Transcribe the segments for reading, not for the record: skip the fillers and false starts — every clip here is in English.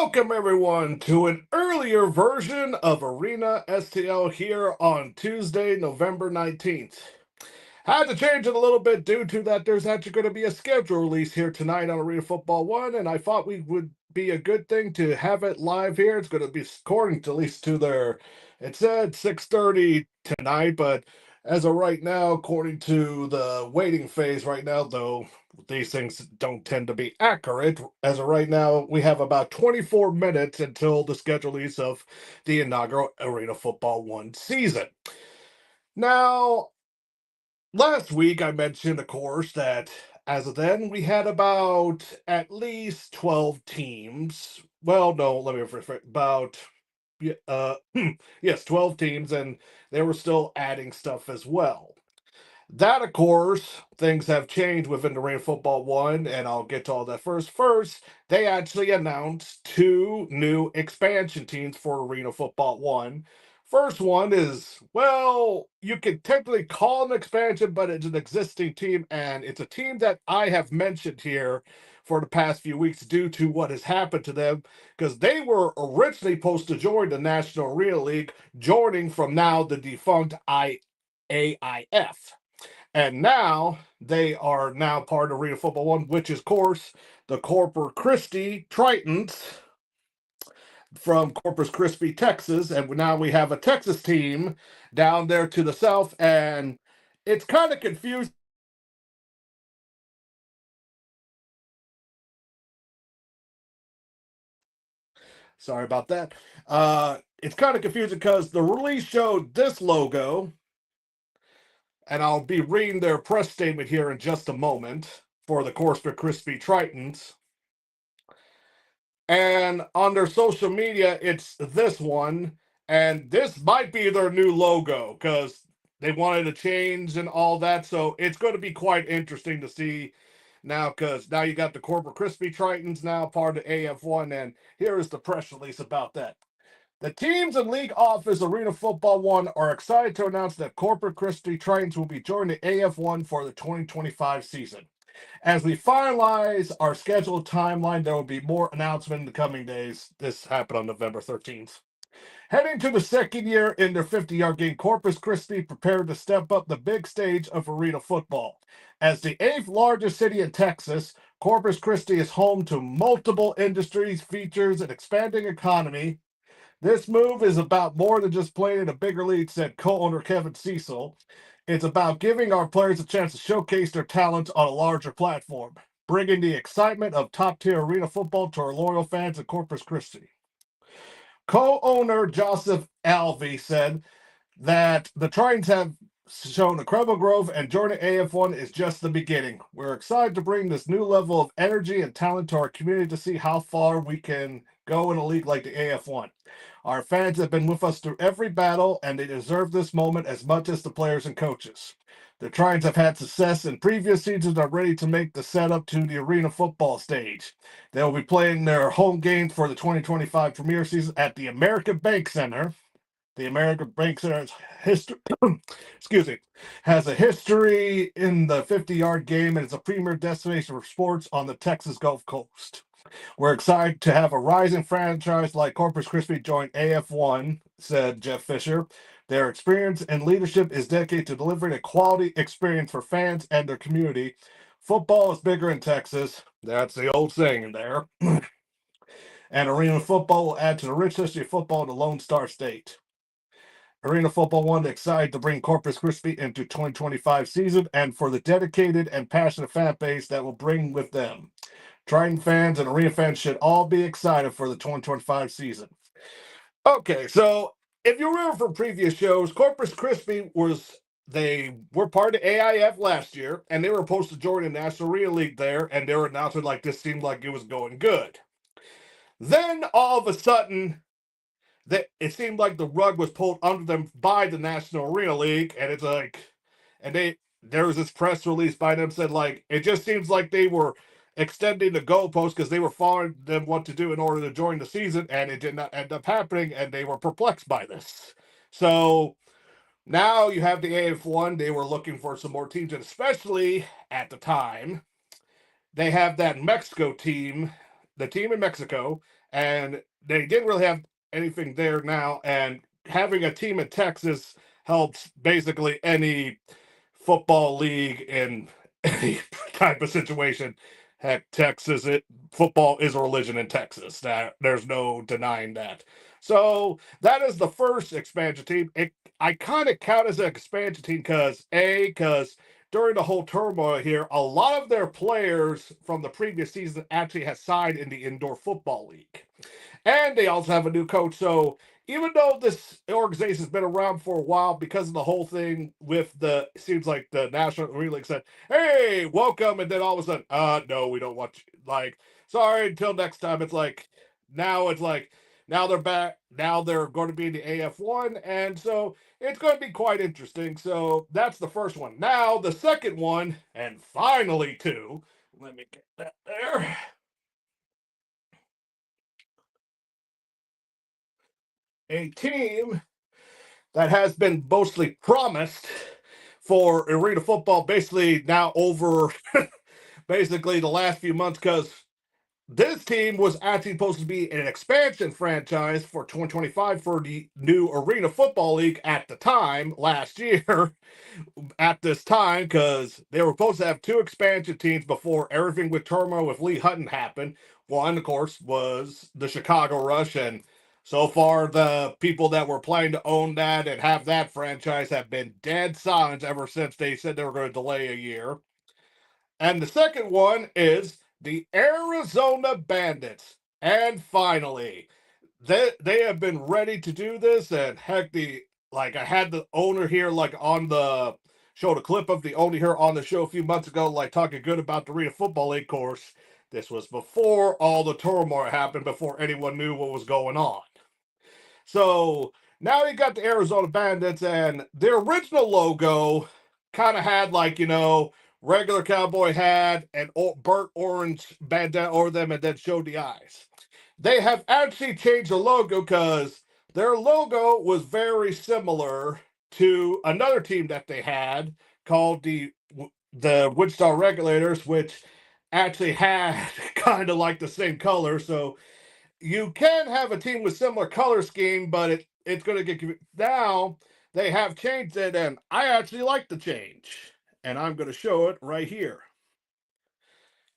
Welcome everyone to an earlier version of Arena STL here on Tuesday, November 19th. Had to change it a little bit due to that there's actually going to be a schedule release here tonight on Arena Football 1, and I thought we would be a good thing to have it live here. It's going to be according to at least to their, it said 6:30 tonight, but as of right now, according to the waiting phase right now, though, these things don't tend to be accurate. As of right now, we have about 24 minutes until the schedule release of the inaugural Arena Football 1 season. Now, last week I mentioned, of course, that as of then we had about at least 12 teams. Well, no, let me rephrase. About yes, 12 teams, and they were still adding stuff as well. That, of course, things have changed within the Arena Football 1, and I'll get to all that first. First, they actually announced two new expansion teams for Arena Football 1. First one is, well, you could technically call an expansion, but it's an existing team, and it's a team that I have mentioned here for the past few weeks due to what has happened to them, because they were originally supposed to join the National Arena League, joining from now the defunct AIF. And now they are now part of Arena Football 1, which is, of course, the Corpus Christi Tritons from Corpus Christi, Texas. And now we have a Texas team down there to the south. And it's kind of confusing. Sorry about that. It's kind of confusing because the release showed this logo, and I'll be reading their press statement here in just a moment for the Corpus Christi Tritons. And on their social media, it's this one, and this might be their new logo because they wanted to change and all that. So it's going to be quite interesting to see now, because now you got the Corpus Christi Tritons now part of AF1, and here is the press release about that. The teams in League Office Arena Football 1 are excited to announce that Corpus Christi Tritons will be joining the AF1 for the 2025 season. As we finalize our scheduled timeline, there will be more announcement in the coming days. This happened on November 13th. Heading to the second year in their 50-yard game, Corpus Christi prepared to step up the big stage of arena football. As the 8th largest city in Texas, Corpus Christi is home to multiple industries, features an expanding economy. This move is about more than just playing in a bigger league, said co-owner Kevin Cecil. It's about giving our players a chance to showcase their talents on a larger platform, bringing the excitement of top-tier arena football to our loyal fans in Corpus Christi. Co-owner Joseph Alvey said that the Tritons have shown incredible growth, and joining AF1 is just the beginning. We're excited to bring this new level of energy and talent to our community to see how far we can go in a league like the AF1. Our fans have been with us through every battle, and they deserve this moment as much as the players and coaches. The Tritons have had success in previous seasons and are ready to make the setup to the arena football stage. They will be playing their home games for the 2025 premier season at the American Bank Center. The American Bank Center has a history in the 50-yard game, and it's a premier destination for sports on the Texas Gulf Coast. We're excited to have a rising franchise like Corpus Christi join AF1, said Jeff Fisher. Their experience and leadership is dedicated to delivering a quality experience for fans and their community. Football is bigger in Texas. That's the old saying there. And arena football will add to the rich history of football in the Lone Star State. Arena Football 1 excited to bring Corpus Christi into 2025 season and for the dedicated and passionate fan base that will bring with them. Triton fans and arena fans should all be excited for the 2025 season. Okay, so if you remember from previous shows, Corpus Christi they were part of AIF last year, and they were supposed to join the National Arena League there, and they were announcing like this seemed like it was going good. Then all of a sudden, it seemed like the rug was pulled under them by the National Arena League, and it's like, and there was this press release by them said like it just seems like they were extending the goalpost because they were following them what to do in order to join the season, and it did not end up happening, and they were perplexed by this. So now you have the AF1. They were looking for some more teams, and especially at the time, they have that Mexico team, the team in Mexico, and they didn't really have anything there now. And having a team in Texas helps basically any football league in any type of situation. Heck, football is a religion in Texas. That there's no denying that. So that is the first expansion team. I kind of count as an expansion team because during the whole turmoil here, a lot of their players from the previous season actually has signed in the indoor football league. And they also have a new coach. So even though this organization has been around for a while, because of the whole thing with seems like the National Arena League said, hey, welcome. And then all of a sudden, no, we don't want you. Like, sorry, until next time. It's like, now they're back. Now they're going to be in the AF1. And so it's going to be quite interesting. So that's the first one. Now, the second one, and finally, two. Let me get that there. A team that has been mostly promised for arena football basically now over basically the last few months, because this team was actually supposed to be an expansion franchise for 2025 for the new Arena Football League at the time last year. At this time, because they were supposed to have two expansion teams before everything with turmoil with Lee Hutton happened. One, of course, was the Chicago Rush, and so far the people that were planning to own that and have that franchise have been dead silent ever since they said they were going to delay a year. And the second one is the Arizona Bandits. And finally, they have been ready to do this, and heck, I had the owner here on the showed a clip of the owner here on the show a few months ago, talking good about the Arena Football League course. This was before all the turmoil happened, before anyone knew what was going on. So now you got the Arizona Bandits, and their original logo kind of had regular cowboy hat and burnt orange bandana over them, and then showed the eyes. They have actually changed the logo because their logo was very similar to another team that they had called the Wichita Regulators, which actually had kind of like the same color. So you can have a team with similar color scheme, but it's going to get now. They have changed it, and I actually like the change, and I'm going to show it right here.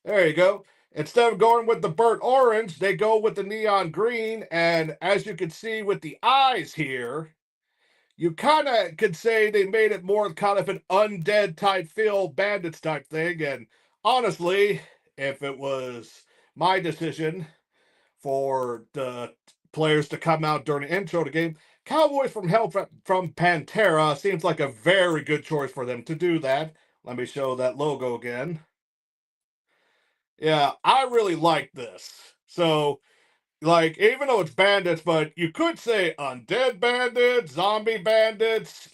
There you go. Instead of going with the burnt orange, they go with the neon green. And as you can see with the eyes here, you kind of could say they made it more kind of an undead type feel, bandits type thing. And honestly, if it was my decision for the players to come out during the intro to the game, Cowboys from Hell from Pantera seems like a very good choice for them to do that. Let me show that logo again. Yeah, I really like this. So, even though it's bandits, but you could say undead bandits, zombie bandits.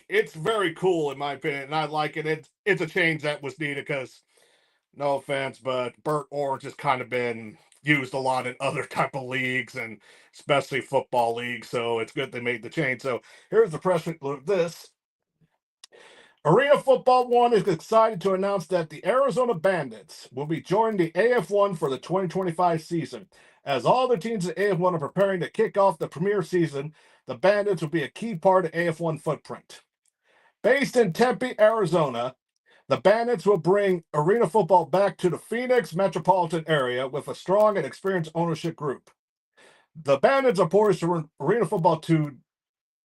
It's very cool in my opinion, and I like it. It's a change that was needed because, no offense, but burnt orange has kind of been used a lot in other type of leagues, and especially football leagues. So it's good they made the change. So here's the press release of this. Arena Football 1 is excited to announce that the Arizona Bandits will be joining the AF1 for the 2025 season. As all the teams in AF1 are preparing to kick off the premier season, the Bandits will be a key part of AF1 footprint. Based in Tempe, Arizona, the Bandits will bring arena football back to the Phoenix metropolitan area with a strong and experienced ownership group. The Bandits are poised to bring arena football to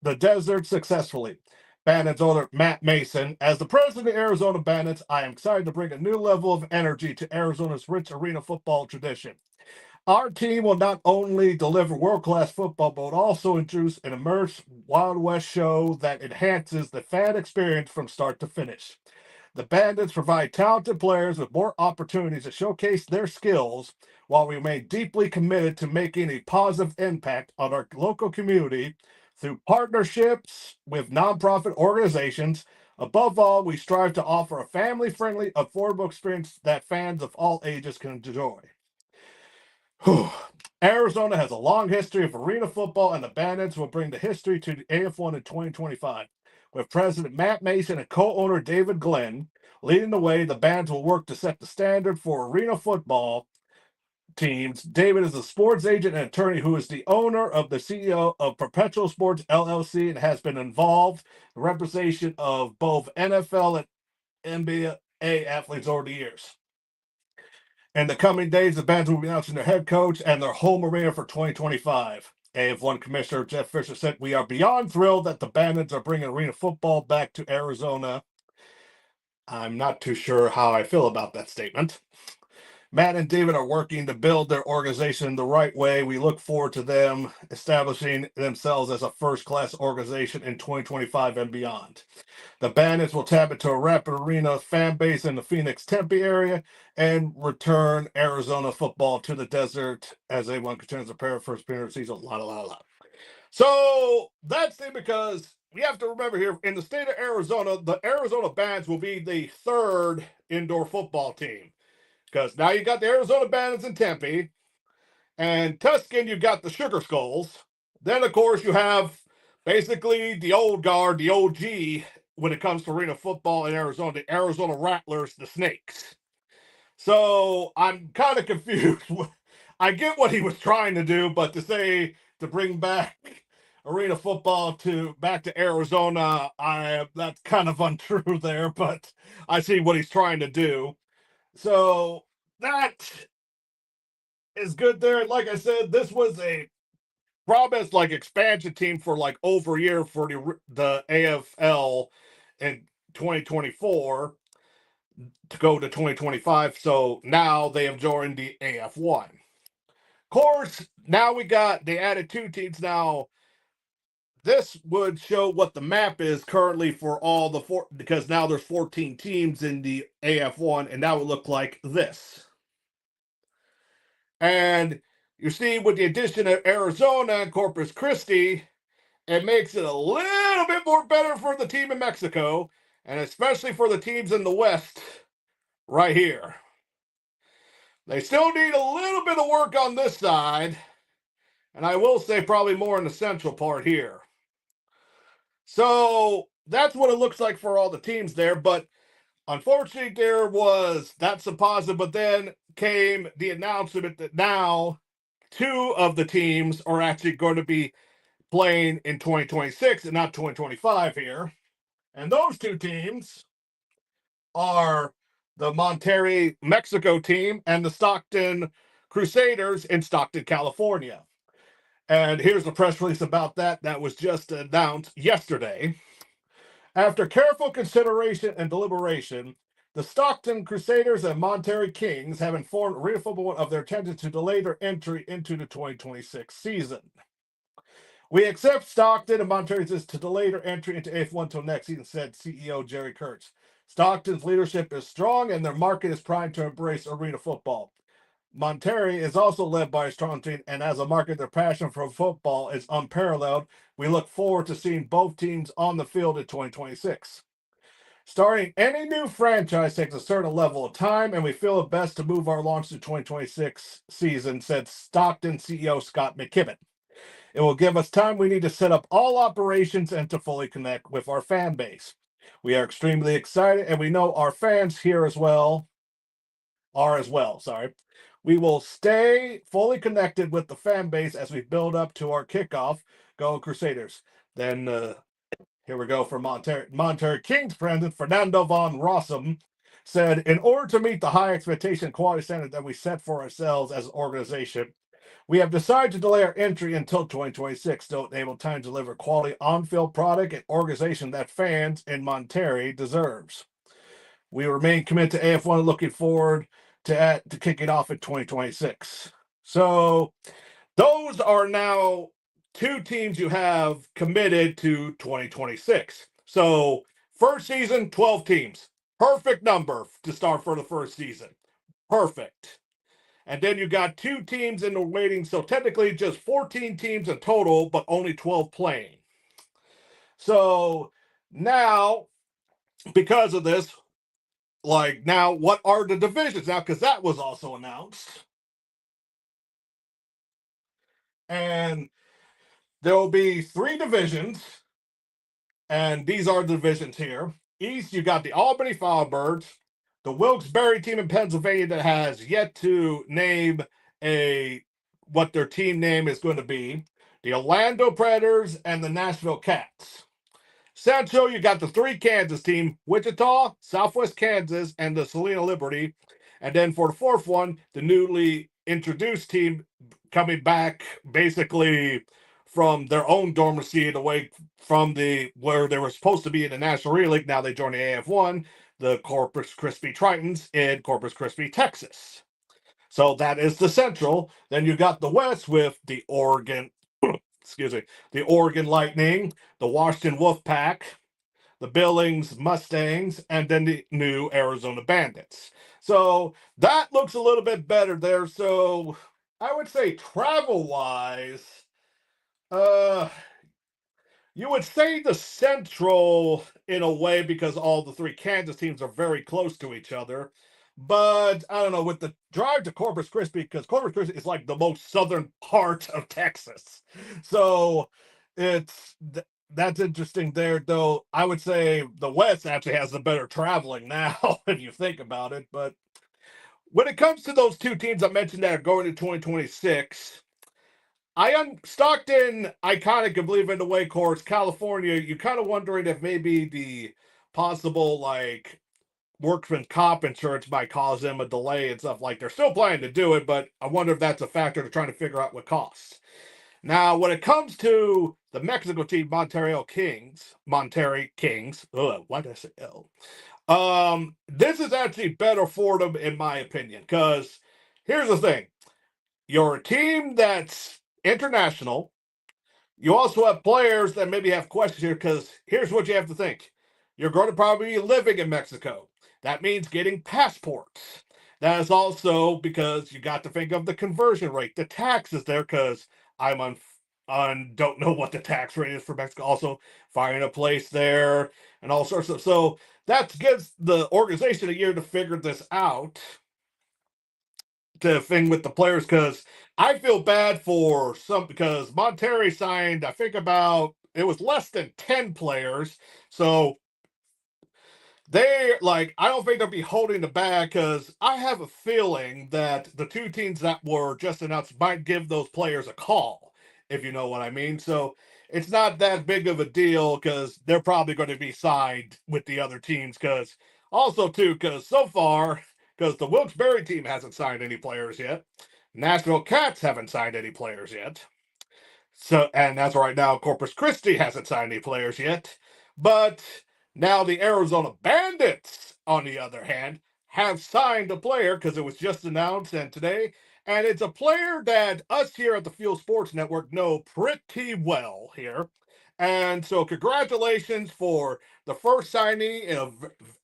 the desert successfully. Bandits owner Matt Mason. As the president of Arizona Bandits, I am excited to bring a new level of energy to Arizona's rich arena football tradition. Our team will not only deliver world-class football, but also introduce an immersive Wild West show that enhances the fan experience from start to finish. The Bandits provide talented players with more opportunities to showcase their skills while we remain deeply committed to making a positive impact on our local community through partnerships with nonprofit organizations. Above all, we strive to offer a family-friendly, affordable experience that fans of all ages can enjoy. Arizona has a long history of arena football, and the Bandits will bring the history to the AF1 in 2025. With President Matt Mason and co-owner David Glenn leading the way, the Bandits will work to set the standard for arena football teams. David is a sports agent and attorney who is the owner of the CEO of Perpetual Sports LLC and has been involved in representation of both NFL and NBA athletes over the years. In the coming days, the Bandits will be announcing their head coach and their home arena for 2025. AF1 Commissioner Jeff Fisher said, "We are beyond thrilled that the Bandits are bringing arena football back to Arizona." I'm not too sure how I feel about that statement. Matt and David are working to build their organization the right way. We look forward to them establishing themselves as a first-class organization in 2025 and beyond. The Bandits will tap into a Rapid Arena fan base in the Phoenix Tempe area and return Arizona football to the desert as everyone continues to prepare for first season. So that's it, because we have to remember here in the state of Arizona, the Arizona Bandits will be the third indoor football team. Because now you got the Arizona Bandits in Tempe, and Tuscan, you got the Sugar Skulls. Then, of course, you have basically the old guard, the OG, when it comes to arena football in Arizona, the Arizona Rattlers, the Snakes. So I'm kind of confused. I get what he was trying to do, but to bring back arena football back to Arizona, that's kind of untrue there, but I see what he's trying to do. So that is good there. Like I said, this was a promised expansion team for over a year for the AFL in 2024 to go to 2025. So now they have joined the AF1. Of course, now they added 2 teams now. This would show what the map is currently for all the because now there's 14 teams in the AF1, and that would look like this. And you see, with the addition of Arizona and Corpus Christi, it makes it a little bit more better for the team in Mexico, and especially for the teams in the West right here. They still need a little bit of work on this side, and I will say probably more in the central part here. So that's what it looks like for all the teams there, but unfortunately that's a positive, but then came the announcement that now 2 of the teams are actually going to be playing in 2026 and not 2025 here. And those 2 teams are the Monterrey, Mexico team and the Stockton Crusaders in Stockton, California. And here's the press release about that. That was just announced yesterday. After careful consideration and deliberation, the Stockton Crusaders and Monterrey Kings have informed Arena Football of their intention to delay their entry into the 2026 season. "We accept Stockton and Monterrey's to delay their entry into AF1 until next season," said CEO Jerry Kurtz. "Stockton's leadership is strong and their market is primed to embrace arena football. Monterrey is also led by a strong team, and as a market, their passion for football is unparalleled. We look forward to seeing both teams on the field in 2026. Starting any new franchise takes a certain level of time, and we feel it best to move our launch to 2026 season," said Stockton CEO Scott McKibben. "It will give us time we need to set up all operations and to fully connect with our fan base. We are extremely excited, and we know our fans here as well. We will stay fully connected with the fan base as we build up to our kickoff. Go Crusaders." Then here we go for Monterrey Kings president Fernando von Rossum said, "In order to meet the high expectation and quality standard that we set for ourselves as an organization, we have decided to delay our entry until 2026 to enable time to deliver quality on-field product and organization that fans in Monterrey deserves. We remain committed to AF1 and looking forward to kicking off in 2026. So those are now 2 teams you have committed to 2026. So first season, 12 teams. Perfect number to start for the first season. Perfect. And then you got 2 teams in the waiting. So technically just 14 teams in total, but only 12 playing. So now, because of this, now what are the divisions now? Because that was also announced. And there will be 3 divisions. And these are the divisions here. East, you got the Albany Firebirds, the Wilkes-Barre team in Pennsylvania that has yet to name a what their team name is going to be: the Orlando Predators and the Nashville Cats. Central, you got the three Kansas team: Wichita, Southwest Kansas, and the Salina Liberty. And then for the fourth one, the newly introduced team coming back basically from their own dormancy away from the where they were supposed to be in the National Relay League. Now they join the AF1, the Corpus Christi Tritons in Corpus Christi, Texas. So that is the Central. Then you got the West with the Oregon, excuse me, the Oregon Lightning, the Washington Wolfpack, the Billings Mustangs, and then the new Arizona Bandits. So that looks a little bit better there. So I would say travel-wise, uh, you would say the Central in a way because all the three Kansas teams are very close to each other. But I don't know, with the drive to Corpus Christi, because Corpus Christi is like the most southern part of Texas. So it's that's interesting there, though. I would say the West actually has the better traveling now, if you think about it. But when it comes to those two teams I mentioned that are going to 2026, Stockton, iconic and believe in the way course, California, you kind of wondering if maybe the possible like workman comp insurance might cause them a delay and stuff. Like they're still planning to do it, but I wonder if that's a factor to trying to figure out what costs. Now, when it comes to the Mexico team, Monterrey Kings, why did I say L? This is actually better for them, in my opinion, because here's the thing. You're a team that's international. You also have players that maybe have questions here because here's what you have to think. You're going to probably be living in Mexico. That means getting passports. That is also because you got to think of the conversion rate, the taxes there, because I'm on don't know what the tax rate is for Mexico. Also, finding a place there and all sorts of. So that gives the organization a year to figure this out. The thing with the players, because I feel bad for some because Monterrey signed, I think about it was less than 10 players. So they like I don't think they'll be holding the bag because I have a feeling that the two teams that were just announced might give those players a call, if you know what I mean. So it's not that big of a deal because they're probably going to be signed with the other teams because also too because so far because the Wilkes-Barre team hasn't signed any players yet. Nashville Cats haven't signed any players yet. So, and as of right now, Corpus Christi hasn't signed any players yet. But now the Arizona Bandits, on the other hand, have signed a player because it was just announced and today. And it's a player that us here at the Fuel Sports Network know pretty well here. And so, congratulations for the first signing of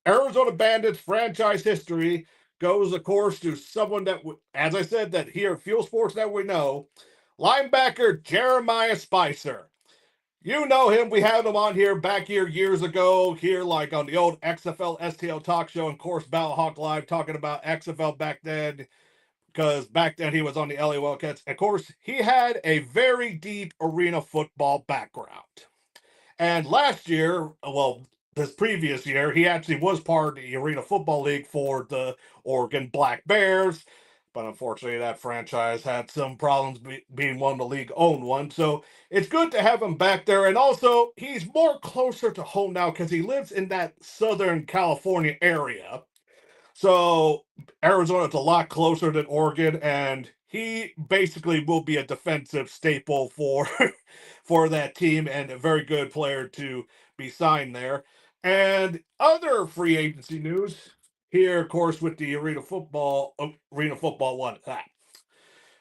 Arizona Bandits franchise history. Goes, of course, to someone that, as I said, that here at Fuel Sports Network we know, linebacker Jeremiah Spicer. You know him. We had him on here back here years ago, here like on the old XFL STL talk show, and of course Battlehawk Live talking about XFL back then, because back then he was on the LA Wildcats. Of course, he had a very deep arena football background. And last year, well, this previous year, he actually was part of the Arena Football League for the Oregon Black Bears. But unfortunately, that franchise had some problems being one of the league-owned one. So it's good to have him back there. And also, he's more closer to home now because he lives in that Southern California area. So Arizona's a lot closer than Oregon, and he basically will be a defensive staple for for that team and a very good player to be signed there. And other free agency news here, of course, with the Arena Football one.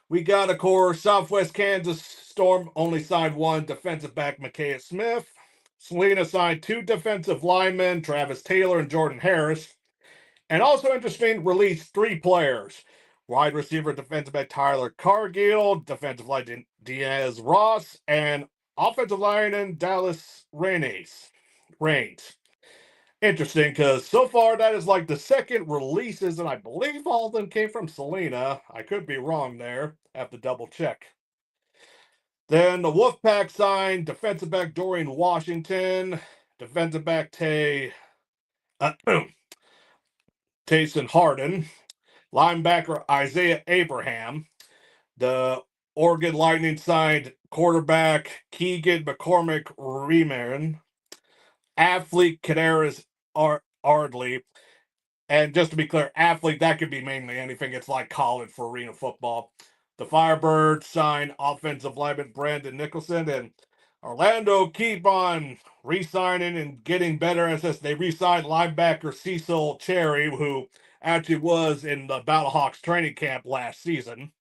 We got, of course, Southwest Kansas Storm only signed one defensive back, Micaiah Smith. Salina signed two defensive linemen, Travis Taylor and Jordan Harris. And also interesting, released three players. Wide receiver, defensive back Tyler Cargill, defensive lineman Diaz Ross, and offensive lineman Dallas Raines. Interesting, because so far that is like the second releases, and I believe all of them came from Salina. I could be wrong there. Have to double check. Then the Wolfpack signed defensive back Dorian Washington, defensive back Tayson Harden, linebacker Isaiah Abraham, The Oregon Lightning signed quarterback Keegan McCormick Reman, athlete Kadarius Ardley. And just to be clear, athlete, that could be mainly anything. It's like college for arena football. The Firebirds signed offensive lineman Brandon Nicholson, and Orlando keep on re-signing and getting better as this. They re-signed linebacker Cecil Cherry, who actually was in the Battlehawks training camp last season.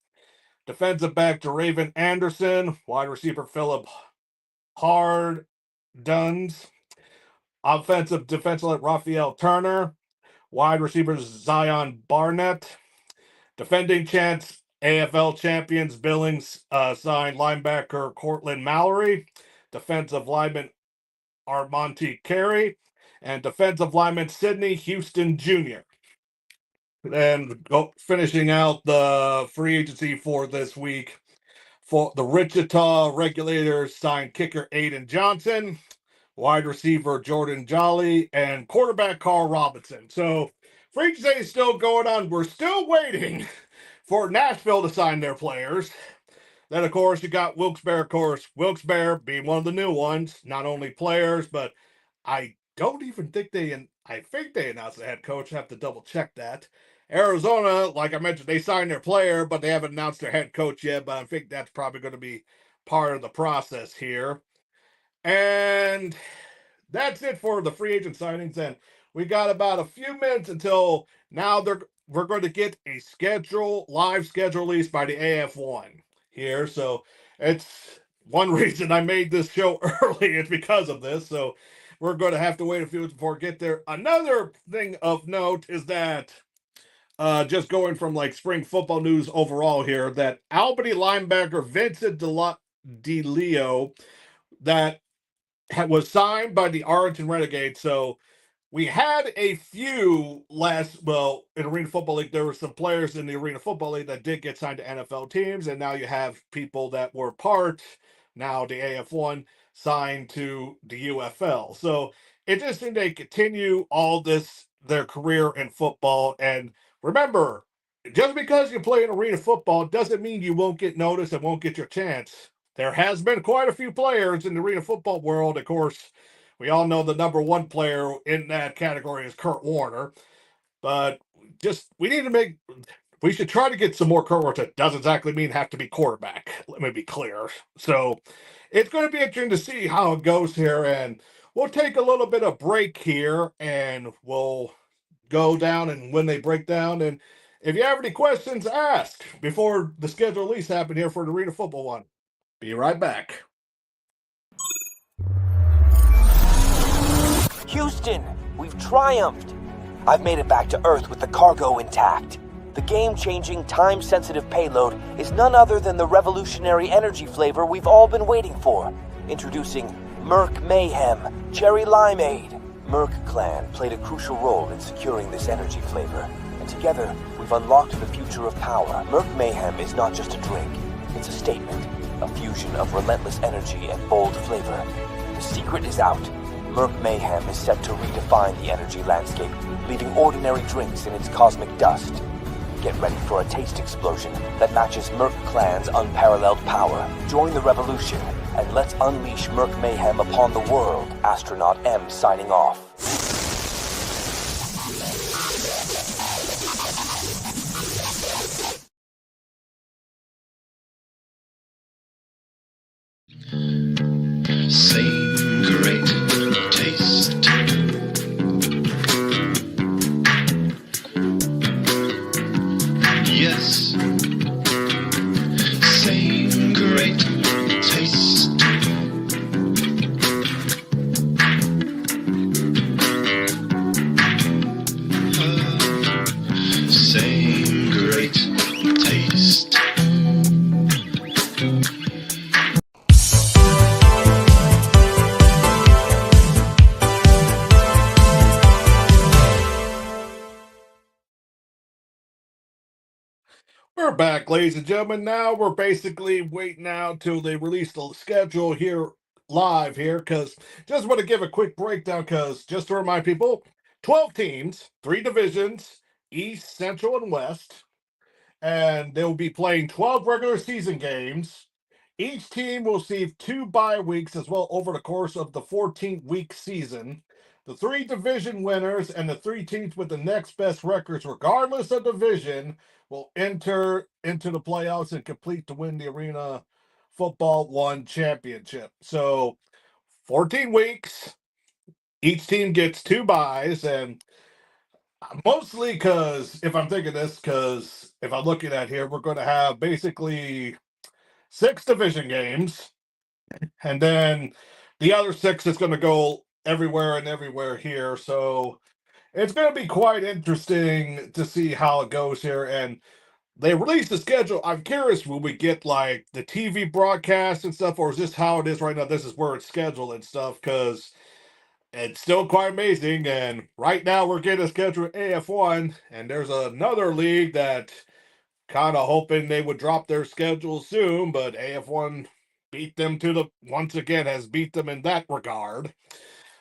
Defensive back Raven Anderson, wide receiver Philip Hard Duns, offensive defensive Raphael Turner, wide receivers Zion Barnett, defending champs AFL champions Billings signed linebacker Cortland Mallory, defensive lineman Armonte Carey, and defensive lineman Sidney Houston Jr. And finishing out the free agency for this week, for the Wichita Regulators signed kicker Aiden Johnson, wide receiver Jordan Jolly, and quarterback Carl Robinson. So free agency is still going on. We're still waiting for Nashville to sign their players. Then, of course, you got Wilkes-Barre, of course. Wilkes-Barre being one of the new ones, not only players, but I don't even think I think they announced the head coach. I have to double check that. Arizona, like I mentioned, they signed their player, but they haven't announced their head coach yet, but I think that's probably going to be part of the process here. And that's it for the free agent signings. And we got about a few minutes until now we're going to get a live schedule released by the AF1 here. So it's one reason I made this show early. It's because of this. So we're going to have to wait a few minutes before we get there. Another thing of note is that just going from like spring football news overall here, that Albany linebacker Vincent DeLeo that was signed by the Arlington Renegades. So we had a few in Arena Football League, there were some players in the Arena Football League that did get signed to NFL teams, and now you have people that were now the AF1, signed to the UFL. So it's interesting they continue their career in football. And remember, just because you play in arena football doesn't mean you won't get noticed and won't get your chance. There has been quite a few players in the arena football world. Of course, we all know the number one player in that category is Kurt Warner. But we should try to get some more Kurt Warner. That doesn't exactly mean have to be quarterback. Let me be clear. So it's going to be interesting to see how it goes here. And we'll take a little bit of break here and we'll go down and when they break down. And if you have any questions, ask before the schedule release happened here for the Arena Football one. Be right back. Houston, we've triumphed. I've made it back to Earth with the cargo intact. The game-changing, time-sensitive payload is none other than the revolutionary energy flavor we've all been waiting for. Introducing Merc Mayhem Cherry Limeade. Merc Clan played a crucial role in securing this energy flavor, and together we've unlocked the future of power. Merc Mayhem is not just a drink, it's a statement, a fusion of relentless energy and bold flavor. The secret is out. Merc Mayhem is set to redefine the energy landscape, leaving ordinary drinks in its cosmic dust. Get ready for a taste explosion that matches Merc Clan's unparalleled power. Join the revolution, and let's unleash Merc Mayhem upon the world. Astronaut M signing off. Same great taste. Yes, same great taste. Same great taste. We're back, ladies and gentlemen. Now we're basically waiting out till they release the schedule here live here, because just want to give a quick breakdown, because just to remind people, 12 teams, 3 divisions, East, Central, and West. and they will be playing 12 regular season games. Each team will receive 2 bye weeks as well over the course of the 14-week season. The 3 division winners and the 3 teams with the next best records, regardless of division, will enter into the playoffs and complete to win the Arena Football 1 championship. So 14 weeks, each team gets 2 byes, and mostly because if I'm thinking this, because if I'm looking at here, we're going to have basically 6 division games, and then the other 6 is going to go everywhere and everywhere here. So it's going to be quite interesting to see how it goes here. And they released the schedule. I'm curious, will we get like the TV broadcast and stuff, or is this how it is right now? This is where it's scheduled and stuff, because it's still quite amazing. And right now we're getting a schedule AF1, and there's another league that kind of hoping they would drop their schedule soon, but AF1 beat them to the once again has beat them in that regard.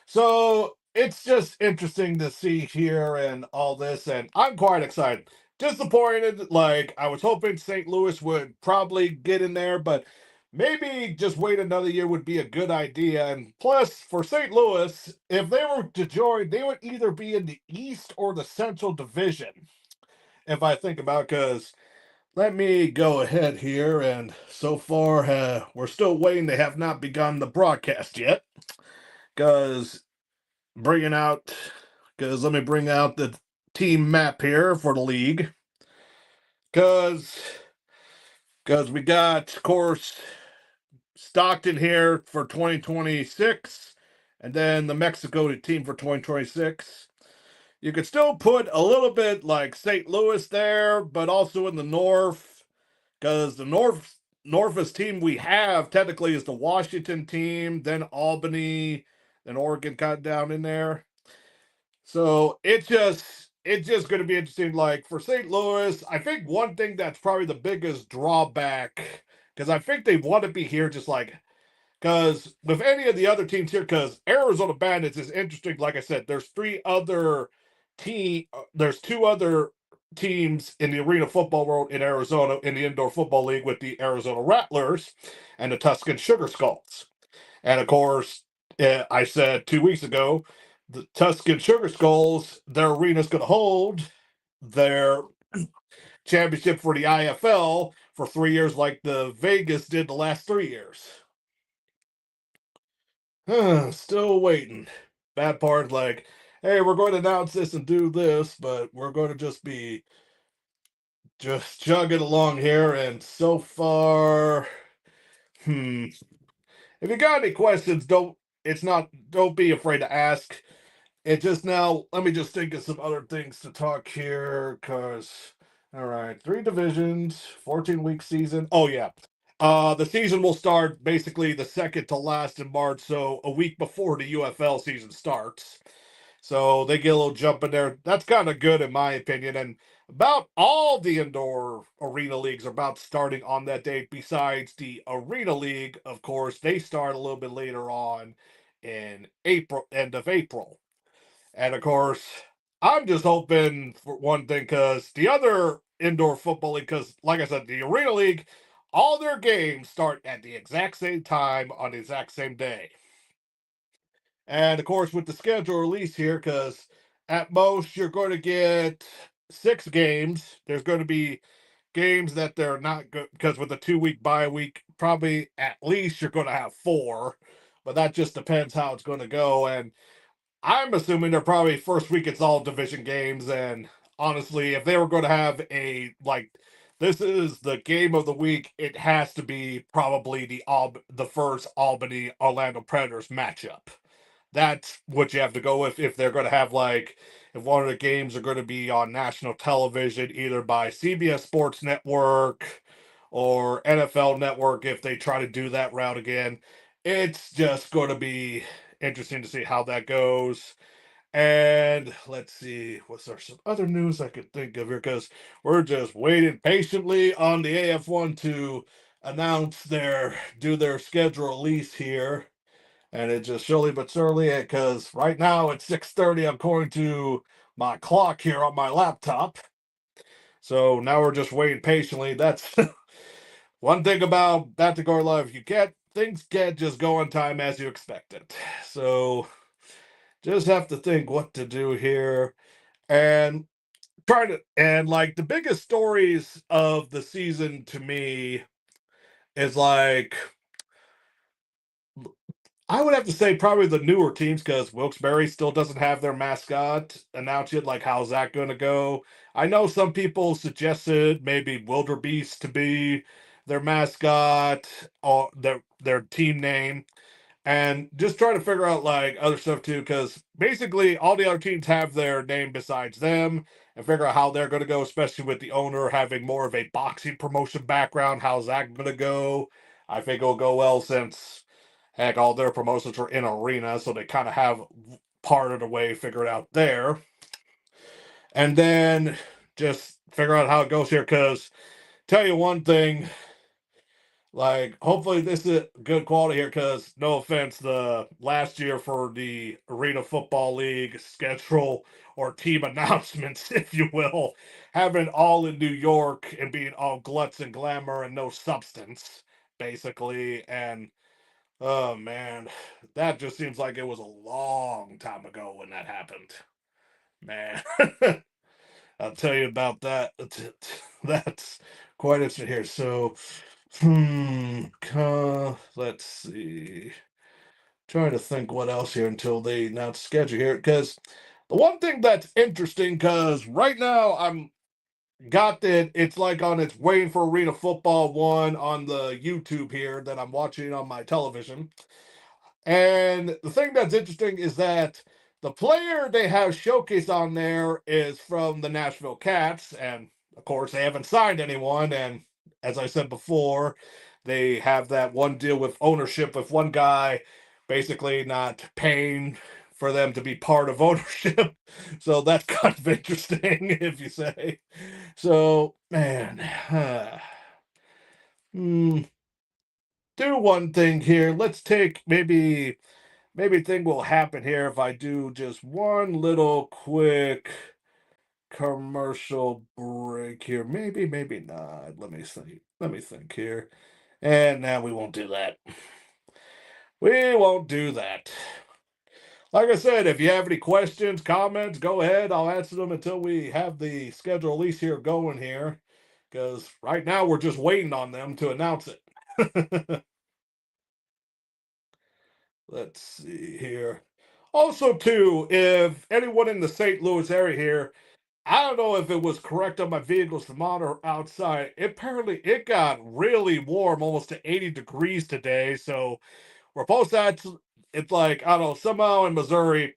So it's just interesting to see here and all this, and I'm quite excited. Disappointed, like I was hoping St. Louis would probably get in there, but maybe just wait another year would be a good idea. And plus, for St. Louis, if they were to join, they would either be in the East or the Central Division. If I think about, because let me go ahead here, and so far we're still waiting. They have not begun the broadcast yet, because bringing out because let me bring out the team map here for the league, because we got, of course, Stockton here for 2026, and then the Mexico team for 2026. You could still put a little bit like St. Louis there, but also in the north, because the northest team we have technically is the Washington team, then Albany, then Oregon got down in there. So it's just going to be interesting. Like for St. Louis, I think one thing that's probably the biggest drawback, because I think they want to be here, just like because with any of the other teams here, because Arizona Bandits is interesting. Like I said, there's 2 other teams in the arena football world in Arizona in the indoor football league, with the Arizona Rattlers and the Tuscan Sugar Skulls. And of course, I said 2 weeks ago, the Tuscan Sugar Skulls, their arena is going to hold their championship for the IFL for 3 years, like the Vegas did the last 3 years. Still waiting. Bad part, like, hey, we're going to announce this and do this, but we're going to just chug it along here. And so far, if you got any questions, don't be afraid to ask. It just now, let me just think of some other things to talk here, because, all right, 3 divisions, 14-week season. Oh, yeah. The season will start basically the second to last in March, so a week before the UFL season starts. So they get a little jump in there. That's kind of good, in my opinion. And about all the indoor arena leagues are about starting on that date, besides the Arena League, of course. They start a little bit later on in April, end of April. And of course, I'm just hoping for one thing, because the other indoor football league, because like I said, the Arena League, all their games start at the exact same time on the exact same day. And of course, with the schedule release here, because at most you're going to get 6 games. There's going to be games that they're not good, because with the 2-week bye week, probably at least you're going to have 4. But that just depends how it's going to go. And I'm assuming they're probably first week it's all division games. And honestly, if they were going to have this is the game of the week, it has to be probably the first Albany Orlando Predators matchup. That's what you have to go with if they're going to have, like, if one of the games are going to be on national television, either by CBS Sports Network or NFL Network, if they try to do that route again. It's just going to be interesting to see how that goes. And let's see, was there some other news I could think of here? Because we're just waiting patiently on the AF1 to do their schedule release here. And it just slowly but surely, because right now it's 6:30, I'm going to my clock here on my laptop. So now we're just waiting patiently. That's one thing about Backyard Life. Things can't just go on time as you expect it. So just have to think what to do here. And like the biggest stories of the season to me is like I would have to say probably the newer teams because Wilkes-Barre still doesn't have their mascot announced yet. Like, how's that going to go? I know some people suggested maybe Wildebeest to be their mascot or their team name, and just trying to figure out like other stuff too. Because basically, all the other teams have their name besides them, and figure out how they're going to go. Especially with the owner having more of a boxing promotion background, how's that going to go? I think it'll go well since heck, all their promotions are in arena, so they kind of have part of the way figured out there. And then just figure out how it goes here. Because tell you one thing, like hopefully this is good quality here. Because no offense, the last year for the Arena Football League schedule or team announcements, if you will, having all in New York and being all glutz and glamour and no substance, basically, and oh man, that just seems like it was a long time ago when that happened. Man, I'll tell you about that. That's quite interesting here. So, let's see. Trying to think what else here until they announce schedule here. Because the one thing that's interesting, because right now I'm got that it's like on its waiting for Arena Football 1 on the YouTube here that I'm watching on my television. And the thing that's interesting is that the player they have showcased on there is from the Nashville Cats, and of course they haven't signed anyone. And as I said before, they have that one deal with ownership with one guy basically not paying for them to be part of ownership. So that's kind of interesting, if you say. So, man, do one thing here. Let's take maybe thing will happen here if I do just one little quick commercial break here. Maybe not. Let me think. Let me think here. And now we won't do that. We won't do that. Like I said, if you have any questions, comments, go ahead. I'll answer them until we have the schedule release here going here. Because right now we're just waiting on them to announce it. Let's see here. Also, too, if anyone in the St. Louis area here, I don't know if it was correct on my vehicle's thermometer outside. Apparently, it got really warm, almost to 80 degrees today. So we're supposed to. It's like I don't know. Somehow in Missouri,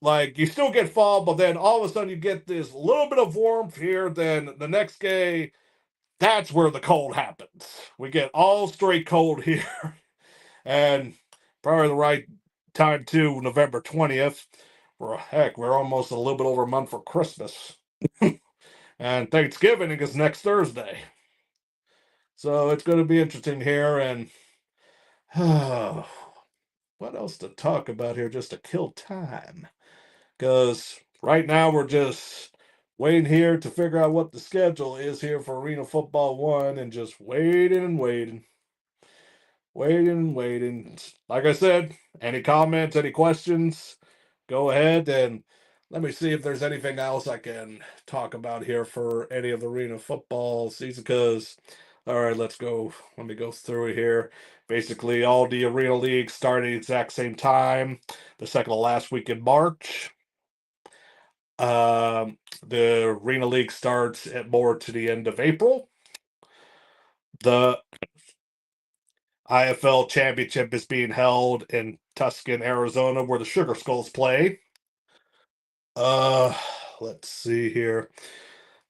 like you still get fall, but then all of a sudden you get this little bit of warmth here. Then the next day, that's where the cold happens. We get all straight cold here. And probably the right time too, November 20th. We're almost a little bit over a month for Christmas. And Thanksgiving is next Thursday. So it's going to be interesting here. And what else to talk about here just to kill time? Because right now we're just waiting here to figure out what the schedule is here for Arena Football 1 and just waiting and waiting. Waiting. Like I said, any comments, any questions, go ahead and let me see if there's anything else I can talk about here for any of the arena football season. Because, all right, let's go. Let me go through it here. Basically, all the arena leagues start at the exact same time, the second to last week in March. The arena league starts at more to the end of April. The IFL championship is being held in Tucson, Arizona, where the Sugar Skulls play. Uh, let's see here.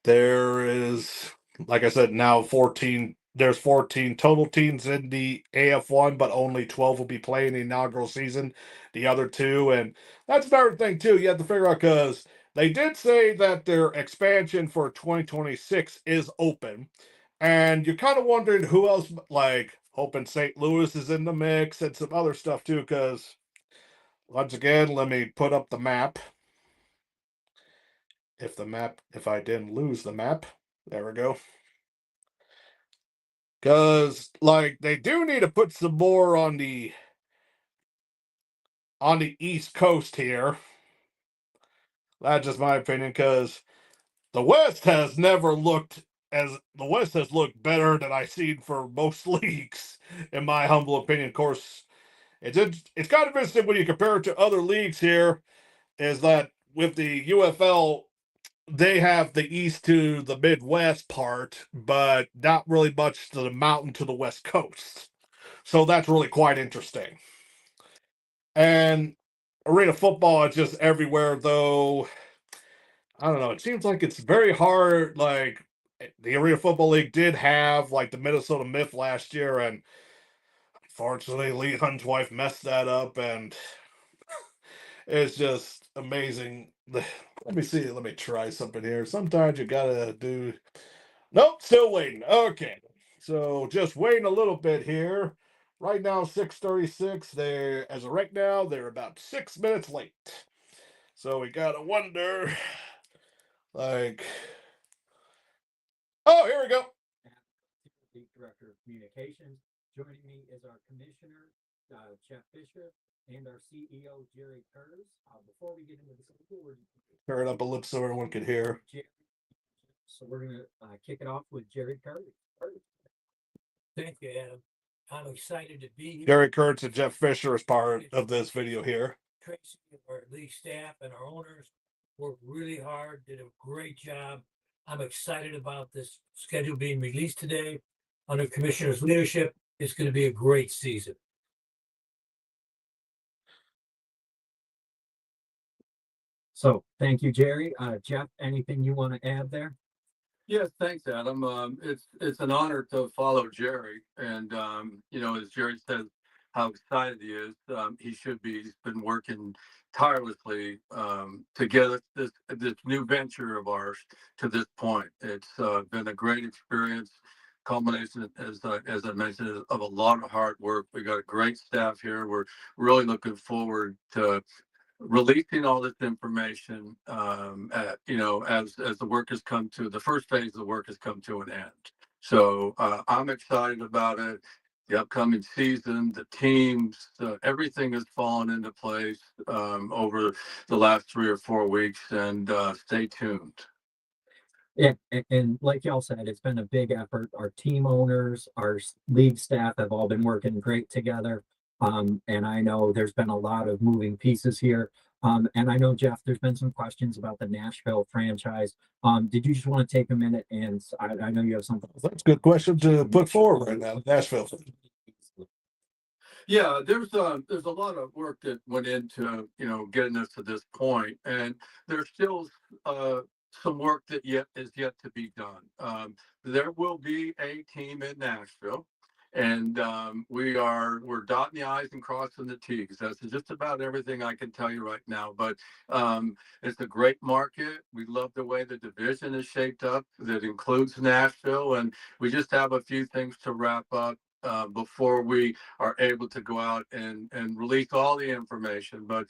There is, like I said, now 14. There's 14 total teams in the AF1, but only 12 will be playing the inaugural season. The other two, and that's another thing too. You have to figure out because they did say that their expansion for 2026 is open. And you're kind of wondering who else, like, hoping St. Louis is in the mix and some other stuff too. Because, once again, let me put up the map. If I didn't lose the map. There we go. Because like they do need to put some more on the East Coast here. That's just my opinion. Because the West has never looked as the West has looked better than I've seen for most leagues, in my humble opinion. Of course, it's kind of interesting when you compare it to other leagues here. Is that with the UFL, they have the east to the Midwest part, but not really much to the mountain to the West Coast. So that's really quite interesting. And arena football is just everywhere, though. I don't know. It seems like it's very hard. Like the Arena Football League did have like the Minnesota Myth last year, and unfortunately, Lee Hunt's wife messed that up, and it's just amazing. Let me see. Let me try something here. Sometimes you gotta do. Nope, still waiting. Okay, so just waiting a little bit here. Right now, 6:36. They're as of right now, they're about 6 minutes late. So we gotta wonder, like, oh, here we go. The Director of Communications. Joining me is our Commissioner, Jeff Fisher, and our CEO, Jerry Kurz. Before we get into the schedule, Turn it up a little so everyone can hear. So we're going to kick it off with Jerry Kurz. Thank you, Adam. I'm excited to be here. Gary Kurtz and Jeff Fisher is part of this video here. Tracy, our league staff, and our owners worked really hard, did a great job. I'm excited about this schedule being released today. Under Commissioner's leadership, it's going to be a great season. So thank you, Jerry. Jeff, anything you want to add there? Yes, thanks, Adam. It's an honor to follow Jerry, and as Jerry says, how excited he is. He should be. He's been working tirelessly to get us this new venture of ours to this point. It's been a great experience, culmination, as I mentioned, of a lot of hard work. We got a great staff here. We're really looking forward to releasing all this information as the work has come to the first phase of the work has come to an end. So I'm excited about it. The upcoming season, the teams, everything has fallen into place over the last 3 or 4 weeks, and stay tuned. Yeah, and like y'all said, it's been a big effort. Our team owners, our league staff have all been working great together. And I know there's been a lot of moving pieces here. And I know, Jeff, there's been some questions about the Nashville franchise. Did you just want to take a minute and I know you have something. That's a good question to put forward right now. Nashville. Yeah, there's a lot of work that went into getting us to this point, and there's still some work that is yet to be done. There will be a team in Nashville, and we're dotting the I's and crossing the T's. That's just about everything I can tell you right now. But it's a great market. We love the way the division is shaped up. That includes Nashville, and we just have a few things to wrap up before we are able to go out and release all the information. But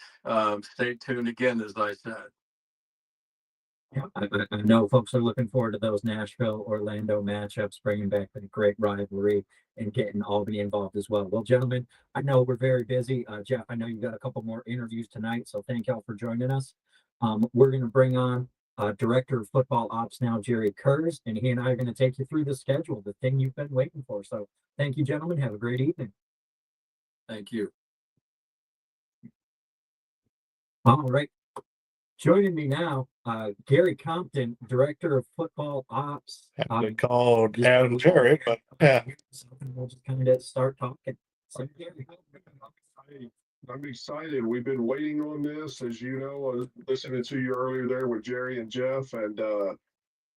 stay tuned again, as I said. Yeah, I know folks are looking forward to those Nashville-Orlando matchups, bringing back the great rivalry and getting Albany involved as well. Well, gentlemen, I know we're very busy. Jeff, I know you got a couple more interviews tonight, so thank y'all for joining us. We're going to bring on Director of Football Ops now, Jerry Kurz, and he and I are going to take you through the schedule, the thing you've been waiting for. So thank you, gentlemen. Have a great evening. Thank you. All right. Joining me now, Gary Compton, Director of Football Ops. Been called Adam Jerry, but yeah. We'll just kind of start talking. So, Gary. I'm excited. We've been waiting on this, as you know, I was listening to you earlier there with Jerry and Jeff, and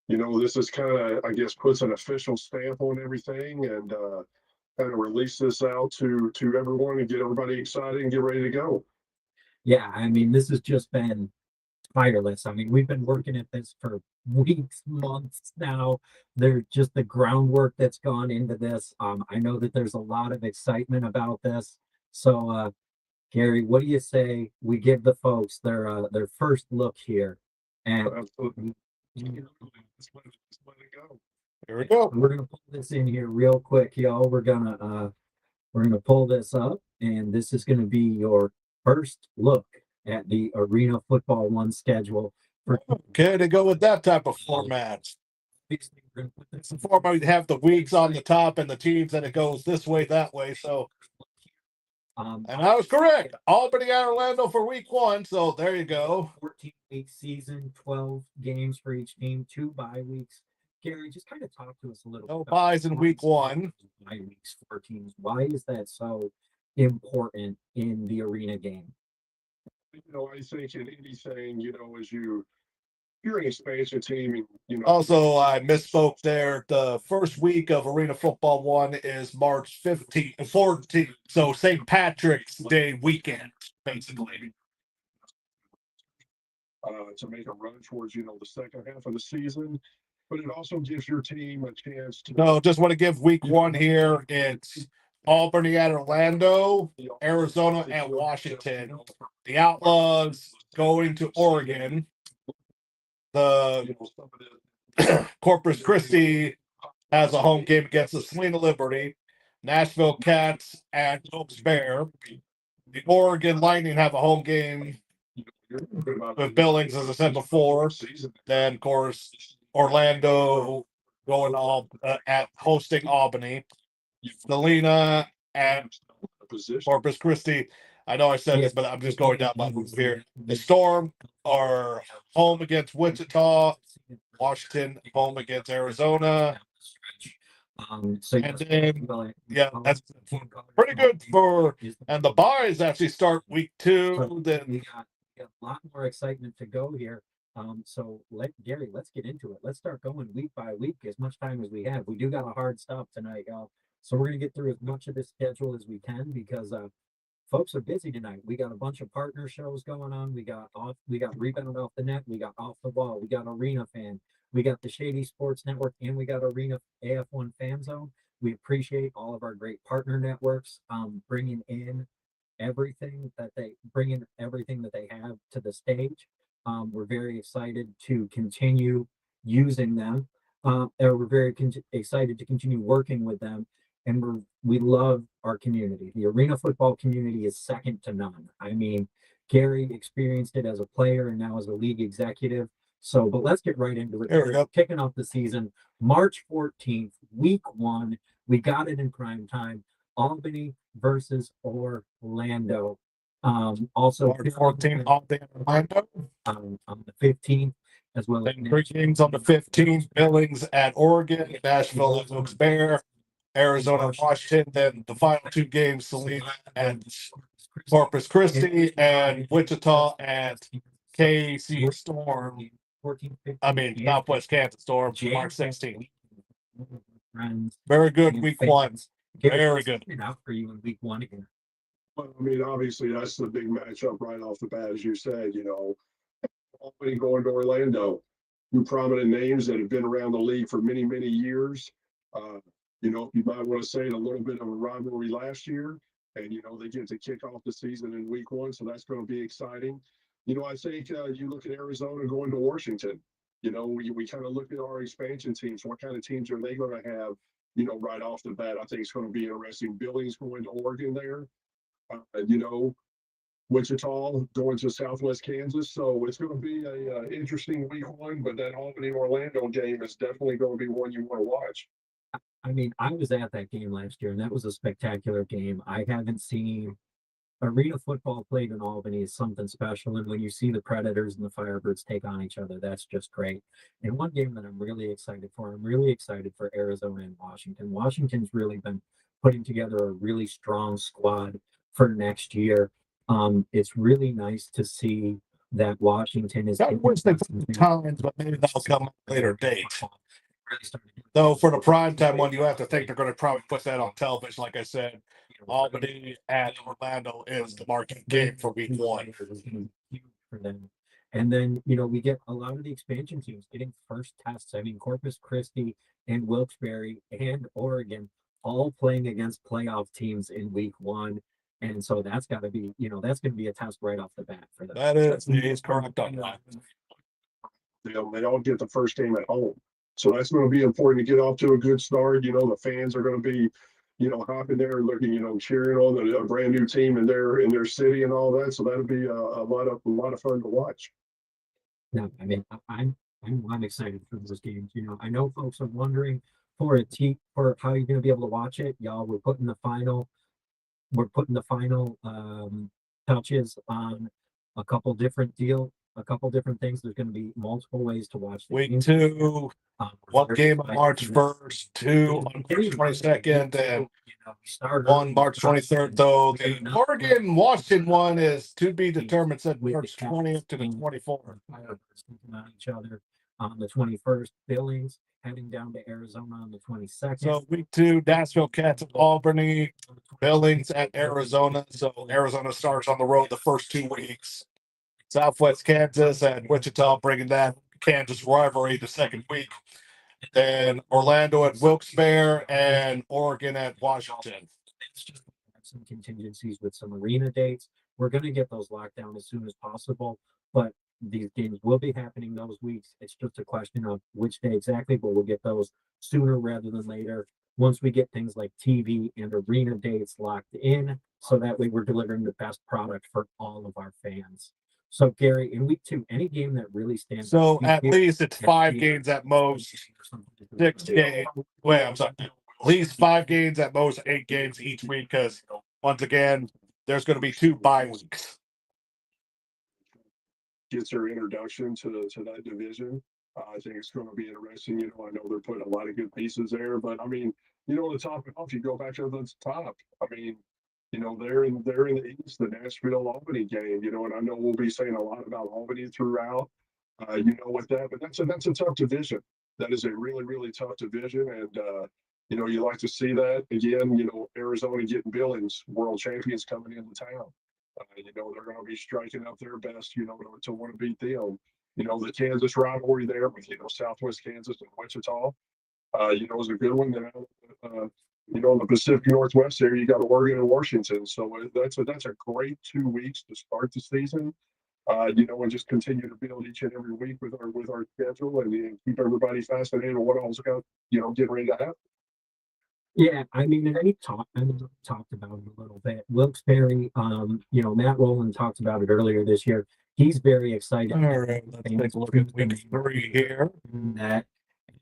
this is kind of, I guess, puts an official stamp on everything, and kind of release this out to everyone and get everybody excited and get ready to go. Yeah, I mean, this has just been tireless. I mean, we've been working at this for weeks, months now. There's just the groundwork that's gone into this. I know that there's a lot of excitement about this. So, Gary, what do you say we give the folks their first look here? And Absolutely. Let's let it go. Here we go. We're gonna pull this in here real quick, y'all. We're gonna pull this up, and this is gonna be your first look at the Arena Football One schedule for Okay, to go with that type of format. It's the format we have the weeks on the top and the teams, and it goes this way, that way. So, and I was correct. Albany at Orlando for week 1. So there you go. 14-week season, 12 games for each team, 2 bye weeks. Gary, just kind of talk to us a little No bit. buys in week 1. Bye weeks for teams. Why is that so important in the arena game? I think in anything, as you're an expansion team, and Also, I misspoke there. The first week of Arena Football 1 is March 15th, 14th. So St. Patrick's Day weekend, basically. To make a run towards the second half of the season, but it also gives your team a chance to. No, just want to give week 1 here. It's Albany at Orlando, Arizona at Washington. The Outlaws going to Oregon. The Corpus Christi has a home game against the Salina Liberty. Nashville Cats at Wilkes-Barre. The Oregon Lightning have a home game with Billings, as I said before. Then, of course, Orlando going all at hosting Albany. Salina at Corpus Christi. I know I said this, but I'm just going down my list here. The Storm are home against Wichita. Washington home against Arizona. So And then, yeah, that's pretty good for. And the buys actually start week 2. Then we got a lot more excitement to go here. So Gary, let's get into it. Let's start going week by week as much time as we have. We do got a hard stop tonight, y'all. So we're gonna get through as much of this schedule as we can because folks are busy tonight. We got a bunch of partner shows going on. We got Rebound Off the Net, we got Off the Ball, we got Arena Fan, we got the Shady Sports Network, and we got Arena AF1 Fan Zone. We appreciate all of our great partner networks bringing everything that they have to the stage. We're very excited to continue using them. We're very excited to continue working with them, and we love our community. The arena football community is second to none. I mean, Gary experienced it as a player and now as a league executive. So, but let's get right into it. There we go. Kicking off the season, March 14th, week 1. We got it in prime time. Albany versus Orlando. Also March 14th, Albany at Orlando. On the 15th, as well as Then 3 games on the 15th. Billings at Oregon, Nashville at Wilkes-Barre, Arizona, Washington. Then the final 2 games, Salina and Corpus Christi, and Wichita at KC Storm. 14th, 15th, I mean, Southwest Kansas Storm, March 16th. Friends, Very good and week fans. 1. Gary, Very what's good. standing out for you in week 1 again? Well, I mean, obviously, that's the big matchup right off the bat, as you said. Albany going to Orlando, 2 prominent names that have been around the league for many, many years. You might want to say a little bit of a rivalry last year, and they get to kick off the season in week 1, so that's going to be exciting. I think you look at Arizona going to Washington. We kind of look at our expansion teams. What kind of teams are they going to have? Right off the bat, I think it's going to be interesting. Billings going to Oregon there. Wichita going to Southwest Kansas. So it's going to be a interesting week 1, but that Albany Orlando game is definitely going to be one you want to watch. I mean, I was at that game last year, and that was a spectacular game. I haven't seen arena football played in Albany is something special. And when you see the Predators and the Firebirds take on each other, that's just great. And one game that I'm really excited for Arizona and Washington. Washington's really been putting together a really strong squad for next year. It's really nice to see that Washington is. I wish they put the times, but maybe that'll come at a later date. Though for the primetime one, you have to think they're going to probably put that on television. Like I said, Albany at Orlando is the marquee game for week 1. For them. And then, we get a lot of the expansion teams getting first tests. I mean, Corpus Christi and Wilkes-Barre and Oregon all playing against playoff teams in week 1. And so that's got to be, that's going to be a test right off the bat for them. That is correct on that. They all get the first game at home. So that's going to be important to get off to a good start. The fans are going to be, hopping there, looking, cheering on a brand new team in their city and all that. So that'll be a lot of fun to watch. No, I mean, I'm excited for those games. I know folks are wondering for how you're going to be able to watch it. Y'all, we're putting the final touches on a couple different things. There's going to be multiple ways to watch the Week game. 2, one game on March 1st, 2 on March 22nd, and one March 23rd. Though the Oregon Washington one is to be determined, said March 20th to the 24th. On each other on the 21st. Billings heading down to Arizona on the 22nd. So week 2, Nashville Cats at Albany, Billings at Arizona. So Arizona starts on the road the first 2 weeks. Southwest Kansas and Wichita bringing that Kansas rivalry the second week. Then Orlando at Wilkes-Barre and Oregon at Washington. Some contingencies with some arena dates. We're going to get those locked down as soon as possible, but these games will be happening those weeks. It's just a question of which day exactly, but we'll get those sooner rather than later. Once we get things like TV and arena dates locked in, so that way we're delivering the best product for all of our fans. So, Gary, in week 2, any game that really stands So out? at least it's 5 games at most, 6 games. Wait, I'm sorry. At least 5 games at most, 8 games each week, because once again, there's going to be 2 bye weeks. Gets her introduction to that division. I think it's going to be interesting. I know they're putting a lot of good pieces there, but I mean, to top it off, you go back to the top. I mean, they're in the East, the Nashville Albany game. And I know we'll be saying a lot about Albany throughout. With that, but that's a tough division. That is a really, really tough division, and you like to see that again. Arizona getting Billings, world champions coming into town. They're going to be striking up their best, to want to beat them. The Kansas rivalry there with, Southwest Kansas and Wichita, is a good one. Then, in the Pacific Northwest there, you got Oregon and Washington. So that's a great 2 weeks to start the season. And just continue to build each and every week with our schedule and keep everybody fascinated on what else got, getting ready to happen. Yeah, I mean, and we talked about it a little bit. Wilkes-Barre, Matt Rowland talked about it earlier this year. He's very excited. All right, let's take a look at week 3 here. That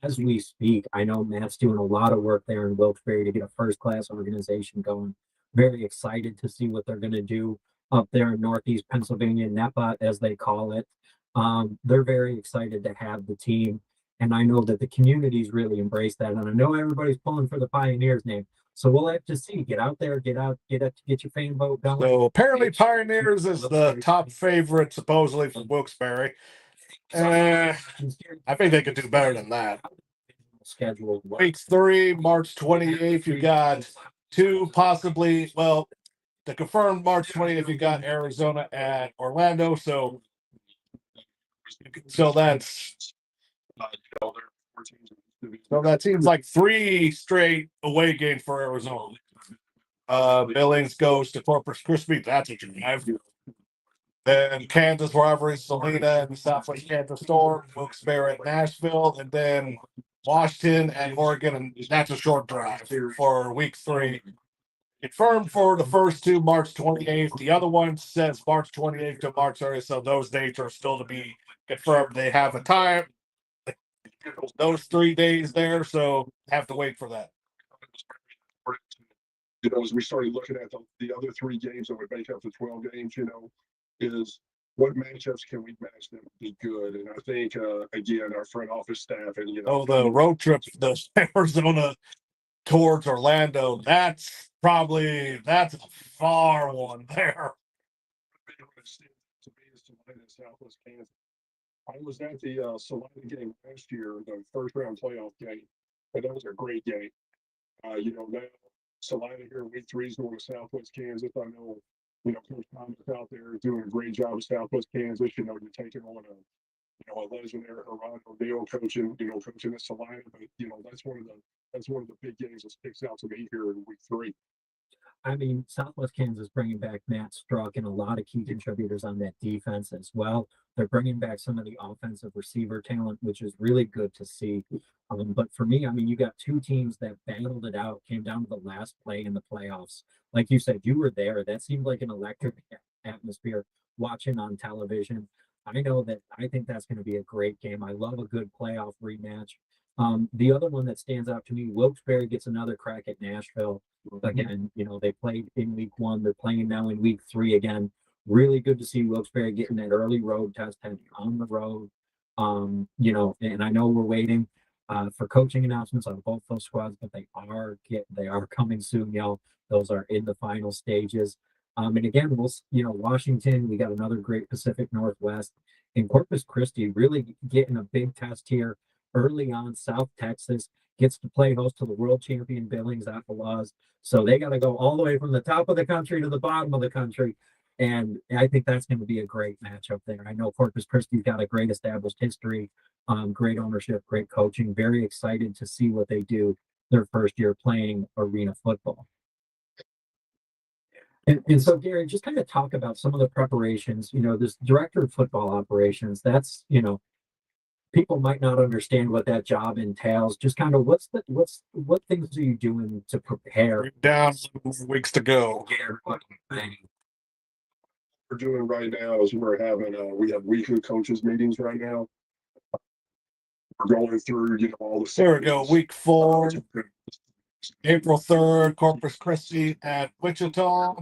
as we speak, I know Matt's doing a lot of work there in Wilkes-Barre to get a first-class organization going. Very excited to see what they're going to do up there in Northeast Pennsylvania, NEPA, as they call it. They're very excited to have the team. And I know that the communities really embrace that. And I know everybody's pulling for the Pioneers name. So we'll have to see. Get out there, get your fan vote going. So apparently Pioneers is the top favorite, supposedly, from Wilkes-Barre. I think they could do better than that. Schedule. Week 3, March 28th, you got 2 possibly, well, the confirmed March 20th, you got Arizona at Orlando. So that's so that seems like 3 straight away games for Arizona. Billings goes to Corpus Christi. That's what you have. Then Kansas rivalry, Salina and Southwest Kansas Storm, Wilkes-Barre at Nashville, and then Washington and Oregon, and that's a short drive for week 3. Confirmed for the first 2, March 28th. The other one says March 28th to March 30th, so those dates are still to be confirmed. They have a time, those 3 days there, so have to wait for that. As we started looking at the other 3 games that would make up the 12 games, is what matchups can we match them to be good? And I think, again, our front office staff and, the road trip, the Arizona towards Orlando, that's a far one there. Southwest Kansas. I was at the Salina game last year, the first round playoff game, and that was a great game. Now Salina here in week 3 is going to Southwest Kansas. I know, Coach Thomas out there is doing a great job of Southwest Kansas. You're taking on a legendary Gerardo Deal coaching at Salina, but that's one of the big games that sticks out to me here in week 3. I mean, Southwest Kansas bringing back Matt Struck and a lot of key contributors on that defense as well. They're bringing back some of the offensive receiver talent, which is really good to see. But for me, I mean, you got two teams that battled it out, came down to the last play in the playoffs. Like you said, you were there. That seemed like an electric atmosphere watching on television. I know that I think that's going to be a great game. I love a good playoff rematch. The other one that stands out to me, Wilkes-Barre gets another crack at Nashville. Again, you know, they played in week one. They're playing now in week three again. Really good to see Wilkes-Barre getting that early road test on the road. You know, and I know we're waiting for coaching announcements on both those squads, but they are coming soon, y'all. Those are in the final stages. And again, Washington, we got another great Pacific Northwest. In Corpus Christi, really getting a big test here early on. South Texas gets to play host to the world champion Billings Appalachians. So they got to go all the way from the top of the country to the bottom of the country. And I think that's going to be a great matchup there. I know Corpus Christi's got a great established history, great ownership, great coaching. Very excited to see what they do their first year playing arena football. And so, Gary, just kind of talk about some of the preparations. You know, this director of football operations, that's, you know, people might not understand what that job entails. Just kind of what things are you doing to prepare? Down weeks to go. We're doing right now is we have weekly coaches meetings right now. We're going through, you know, all the. There we go. Week 4, April 3rd, Corpus Christi at Wichita.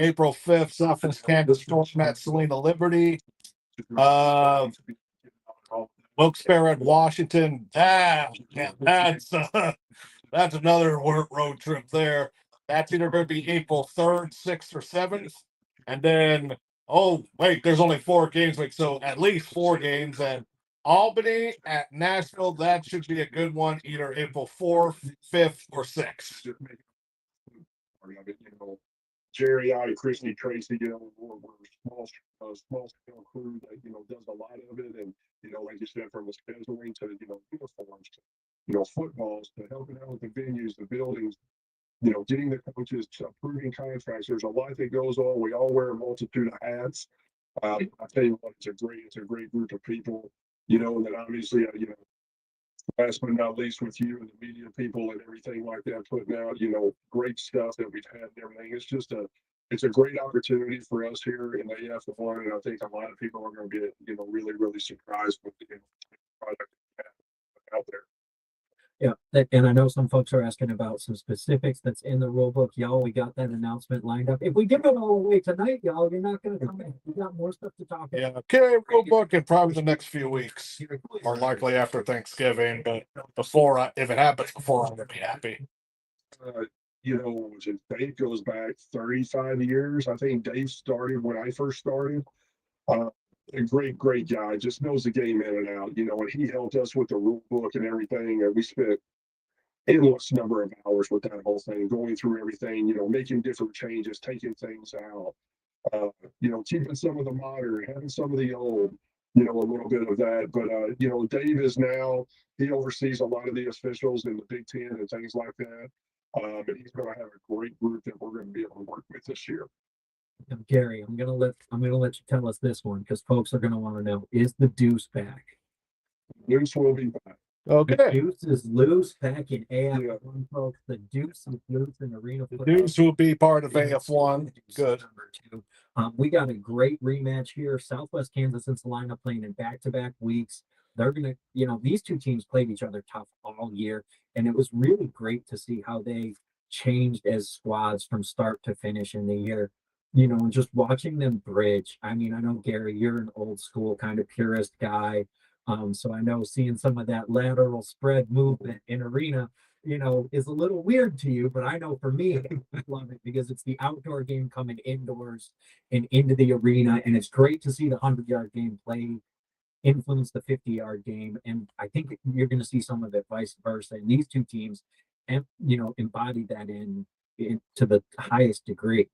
April 5th, Southwest Kansas Storm at Salina Liberty. Wilkes-Barre at Washington. That's another road trip there. That's either going to be April 3rd, 6th, or 7th. And then, oh, wait, there's only 4 games. So at least 4 games. And Albany at Nashville, that should be a good one, either April 4th, 5th, or 6th. You know, Jerry, Christy, Tracy, you know, we're small scale crew that, you know, does a lot of it. And, you know, like you said, from the scheduling to, you know, uniforms to, you know, footballs to helping out with the venues, the buildings, you know, getting the coaches to approving contracts. There's a lot that goes on. We all wear a multitude of hats. I tell you what, it's a great group of people, you know, and then obviously, you know, last but not least with you and the media people and everything like that, putting out, you know, great stuff that we've had and everything. It's a great opportunity for us here in the AF1. And I think a lot of people are going to be, you know, really, really surprised with the product out there. Yeah, and I know some folks are asking about some specifics that's in the rule book. Y'all, we got that announcement lined up. If we give it all away tonight, y'all, you're not going to come back. We got more stuff to talk about. Yeah, okay, rule book in probably the next few weeks, or likely after Thanksgiving. But if it happens before, I'm going to be happy. You know, Dave goes back 35 years. I think Dave started when I first started. A great guy, just knows the game in and out, you know, and he helped us with the rule book and everything. And we spent endless number of hours with that whole thing, going through everything, you know, making different changes, taking things out, you know, keeping some of the modern, having some of the old, you know, a little bit of that. But, you know, Dave he oversees a lot of the officials in the Big Ten and things like that. And he's going to have a great group that we're going to be able to work with this year. Gary, I'm gonna let you tell us this one because folks are gonna want to know: is the Deuce back? Deuce will be back. Okay. The Deuce is loose back in AF1, folks. The Deuce is loose in arena. The Deuce will be part of AF1. Good. Number 2. We got a great rematch here. Southwest Kansas and Salina playing in back-to-back weeks. They're gonna, you know, these two teams played each other tough all year, and it was really great to see how they changed as squads from start to finish in the year. You know, and just watching them bridge. I mean, I know, Gary, you're an old school kind of purist guy. So I know seeing some of that lateral spread movement in arena, you know, is a little weird to you, but I know for me, I love it because it's the outdoor game coming indoors and into the arena. And it's great to see the 100-yard game play influence the 50-yard game. And I think you're going to see some of it vice versa. And these two teams, and you know, embody that in to the highest degree.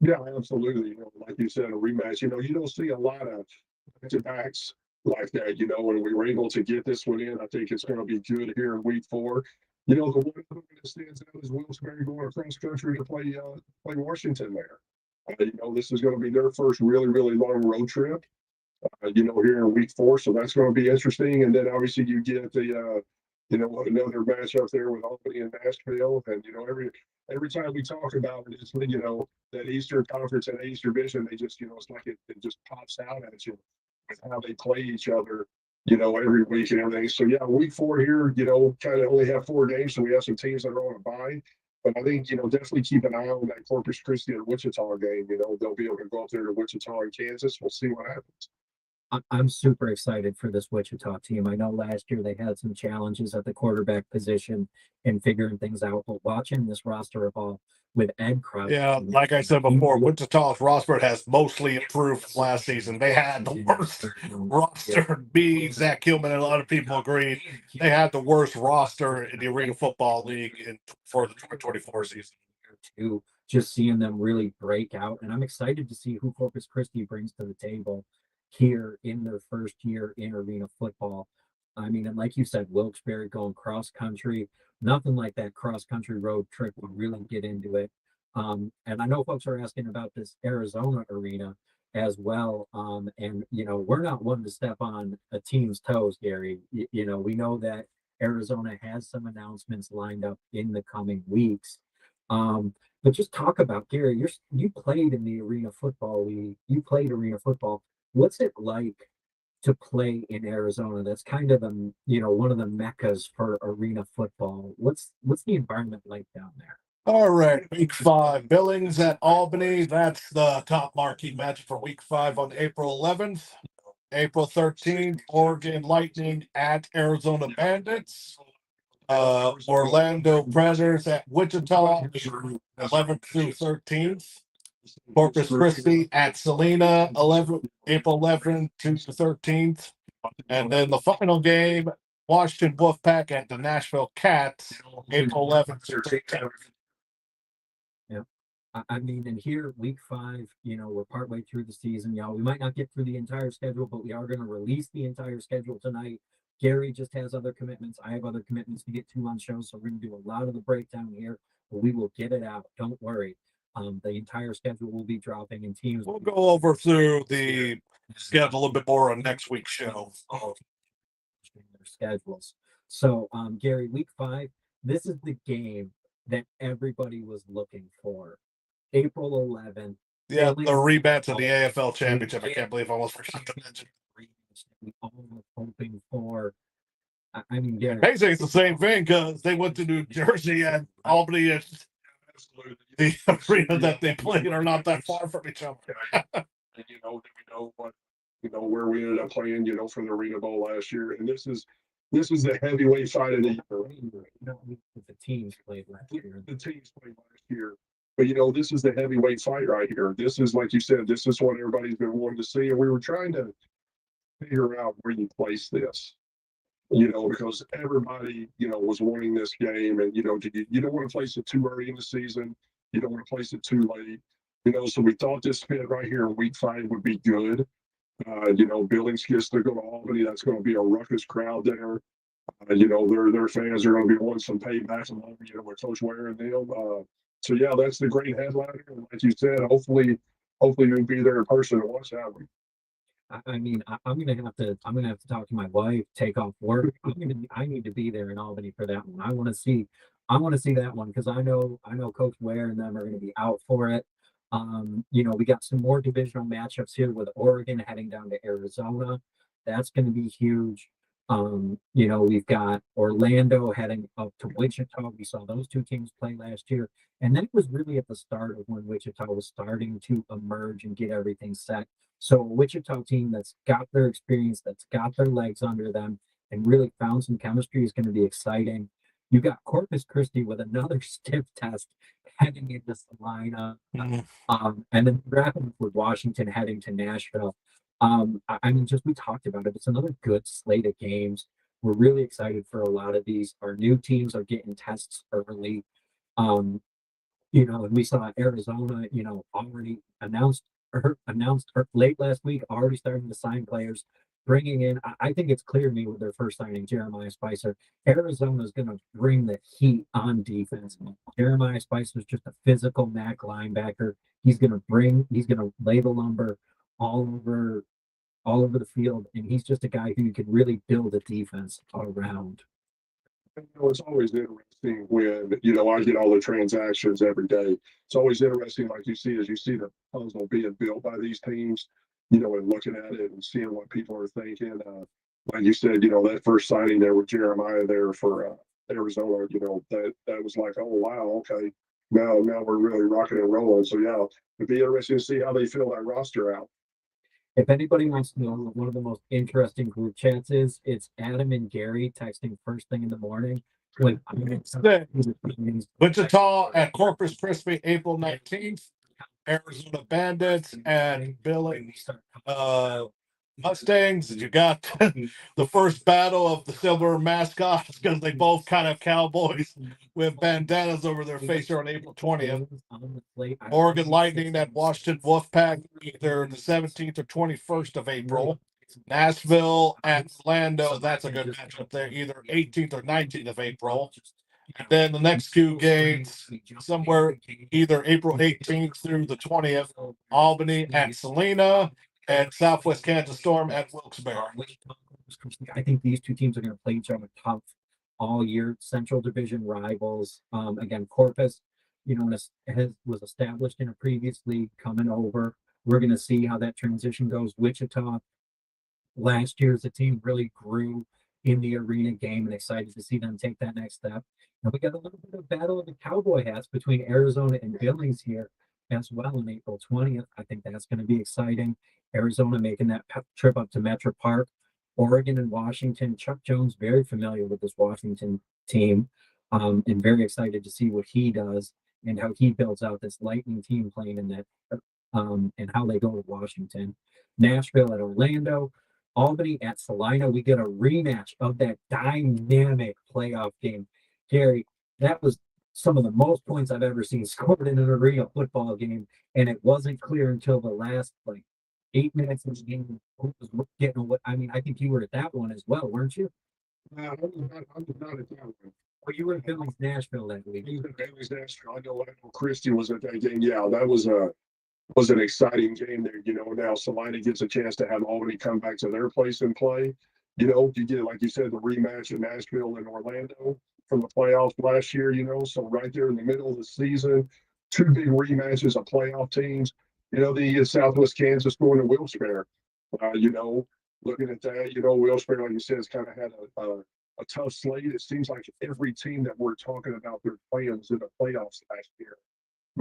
Yeah, absolutely. You know, like you said, a rematch. You know, you don't see a lot of back-to-backs like that. You know, when we were able to get this one in, I think it's going to be good here in week 4. You know, the one that stands out is Wilkes-Barre going across country to play Washington there. You know, this is going to be their first really, really long road trip. here in week 4. So that's going to be interesting. And then obviously you get another matchup there with Albany and Nashville. And, every time we talk about it, it's, that Eastern Conference and Eastern Division, they just, it's like it just pops out at you with how they play each other, every week and everything. So yeah, week 4 here, kind of only have 4 games. So we have some teams that are on a bye. But I think, definitely keep an eye on that Corpus Christi and Wichita game. They'll be able to go up there to Wichita and Kansas. We'll see what happens. I'm super excited for this Wichita team. I know last year they had some challenges at the quarterback position and figuring things out, but watching this roster evolve with Ed Krause. Yeah, like I said before, Wichita's roster has mostly improved from last season. They had the worst roster. Me, Zach Kilman, and a lot of people agreed they had the worst roster in the Arena Football League for the 2024 season. To just seeing them really break out, and I'm excited to see who Corpus Christi brings to the table here in their first year in arena football. I mean, and like you said, Wilkes-Barre going cross country, nothing like that cross country road trip would really get into it. And I know folks are asking about this Arizona arena as well. And we're not one to step on a team's toes, Gary. We know that Arizona has some announcements lined up in the coming weeks. But just talk about, Gary, you played in the Arena Football League. You played arena football. What's it like to play in Arizona? That's kind of one of the meccas for arena football. What's the environment like down there? All right, week 5, Billings at Albany. That's the top marquee match for week 5 on April 11th. April 13th, Oregon Lightning at Arizona Bandits. Orlando Predators at Wichita, 11th through 13th. Corpus Christi at Salina, April 11th to the 13th. And then the final game, Washington Wolfpack at the Nashville Cats, April 11th to 13th. Yeah. I mean, and here, week 5, we're partway through the season, y'all. We might not get through the entire schedule, but we are going to release the entire schedule tonight. Gary just has other commitments. I have other commitments to get to on shows, so we're going to do a lot of the breakdown here, but we will get it out. Don't worry. The entire schedule will be dropping, and teams. We'll go over through the schedule a little bit more on next week's show. Their schedules. So, Gary, week 5, this is the game that everybody was looking for. April 11th. Yeah, the rematch of the AFL Championship. I can't believe I almost forgot to mention. We all were hoping for. I mean, Gary. Basically, it's the same thing because they went to New Jersey and Albany and the arena that they played are not that far from each other. And we know where we ended up playing, for the Arena Bowl last year. And this is the heavyweight fight of the year. The teams played last year. The teams played last year. But this is the heavyweight fight right here. This is, like you said, this is what everybody's been wanting to see. And we were trying to figure out where you place this. Because everybody, was wanting this game, and you don't want to place it too early in the season. You don't want to place it too late. So we thought this fit right here in week 5 would be good. Billings gets to go to Albany. That's going to be a ruckus crowd there. Their fans are going to be wanting some payback along, with Coach Ware and them. So yeah, that's the great headliner. And like you said, hopefully you'll be there in person and watch that one. I mean, I'm gonna have to talk to my wife, take off work. I need to be there in Albany for that one. I want to see that one because I know Coach Ware and them are going to be out for it. We got some more divisional matchups here with Oregon heading down to Arizona. That's going to be huge. We've got Orlando heading up to Wichita. We saw those two teams play last year. And that was really at the start of when Wichita was starting to emerge and get everything set. So a Wichita team that's got their experience, that's got their legs under them, and really found some chemistry is going to be exciting. You got Corpus Christi with another stiff test heading into Salina. And then wrapping up with Washington heading to Nashville. I mean, just we talked about it. It's another good slate of games. We're really excited for a lot of these. Our new teams are getting tests early. And we saw Arizona, already announced late last week, already starting to sign players, bringing in. I think it's clear to me with their first signing, Jeremiah Spicer. Arizona is going to bring the heat on defense. Jeremiah Spicer is just a physical MAC linebacker. He's going to lay the lumber all over all over the field, and he's just a guy who you could really build a defense around. It's always interesting when, I get all the transactions every day. It's always interesting, like you see, as you see the puzzle being built by these teams, and looking at it and seeing what people are thinking. Like you said, that first signing there with Jeremiah there for Arizona, that was like, oh, wow, okay. Now we're really rocking and rolling. So, yeah, it'd be interesting to see how they fill that roster out. If anybody wants to know what one of the most interesting group chats is, it's Adam and Gary texting first thing in the morning. When Wichita at Corpus Christi, April 19th. Arizona Bandits and Billings Mustangs. You got the first battle of the silver mascots because they both kind of cowboys with bandanas over their face here on April 20th. Oregon Lightning at Washington Wolfpack, either the 17th or 21st of April. Nashville at Orlando, that's a good matchup there, either 18th or 19th of April. And then the next two games, somewhere either April 18th through the 20th, Albany at Salina and Southwest Kansas Storm at Wilkes-Barre. I think these two teams are going to play each other tough all year. Central Division rivals. Again, Corpus, was established in a previous league coming over. We're going to see how that transition goes. Wichita, last year as a team, really grew in the arena game, and excited to see them take that next step. And we got a little bit of battle of the cowboy hats between Arizona and Billings here as well on April 20th. I think that's going to be exciting. Arizona making that trip up to Metro Park. Oregon and Washington. Chuck Jones, very familiar with this Washington team, and very excited to see what he does and how he builds out this Lightning team playing in that, and how they go with Washington. Nashville at Orlando. Albany at Salina. We get a rematch of that dynamic playoff game. Gary, that was some of the most points I've ever seen scored in an arena football game, and it wasn't clear until the last 8 minutes of the game who was getting what. I mean, I think you were at that one as well, weren't you? I was not at that one. Well, you were at Billings Nashville that week. I know Christie was at that game. Yeah, that was an exciting game there. Now Salina gets a chance to have Albany come back to their place and play. You get, like you said, the rematch in Nashville and Orlando from the playoffs last year, so right there in the middle of the season, two big rematches of playoff teams. The Southwest Kansas going to Wilkes-Barre. Looking at that, Wilkes-Barre, like you said, has kind of had a tough slate. It seems like every team that we're talking about their plans in the playoffs last year.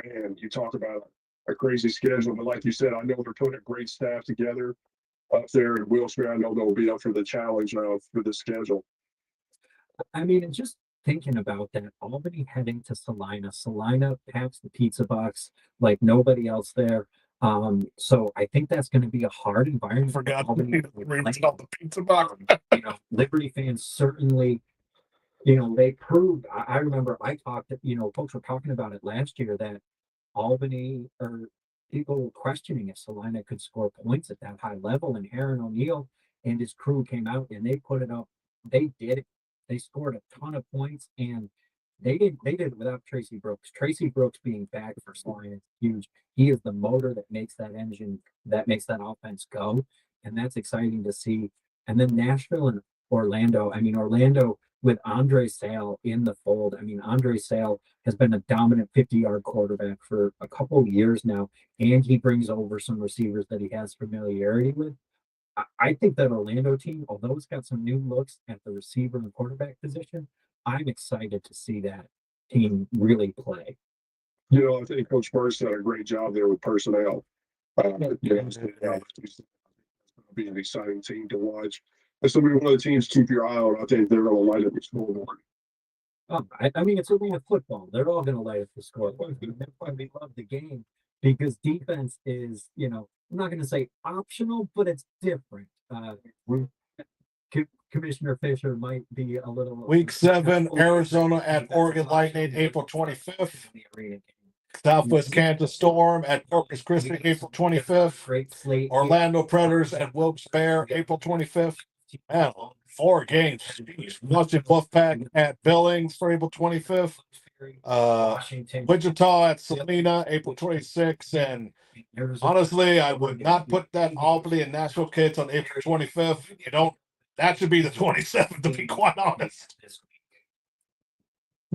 Man, you talk about a crazy schedule, but like you said, I know they're putting a great staff together up there in Wilkes-Barre. I know they'll be up for the challenge for the schedule. I mean, and just thinking about that, Albany heading to Salina. Salina packs the pizza box like nobody else there. So I think that's going to be a hard environment. Forgot Albany the pizza box. Liberty fans certainly, they proved. I remember I talked. Folks were talking about it last year that Albany, or people were questioning if Salina could score points at that high level, and Aaron O'Neill and his crew came out and they put it up. They did it. They scored a ton of points, and they did it without Tracy Brooks. Tracy Brooks being back for Salina is huge. He is the motor that makes that engine, that makes that offense go, and that's exciting to see. And then Nashville and Orlando. I mean, Orlando with Andre Sale in the fold. I mean, Andre Sale has been a dominant 50-yard quarterback for a couple of years now, and he brings over some receivers that he has familiarity with. I think that Orlando team, although it's got some new looks at the receiver and quarterback position, I'm excited to see that team really play. I think Coach Burst did a great job there with personnel. It's going to be an exciting team to watch. This will be one of the teams to keep your eye on. I think they're going to light up the scoreboard. I mean, it's arena football. They're all going to light up the scoreboard. That's why we love the game, because defense is, I'm not going to say optional, but it's different. Commissioner Fisher might be a little. Week 7, Arizona at Oregon Lightning, April 25th. Southwest Kansas Storm at Corpus Christi, April 25th. Great slate. Orlando Predators at Wilkes-Barre, April 25th. Man, 4 games. Washington Wolfpack at Billings for April 25th. Washington, Wichita at Salina, April 26th, and honestly, I would not put that Albany and Nashville kids on April 25th. You don't. That should be the 27th, to be quite honest.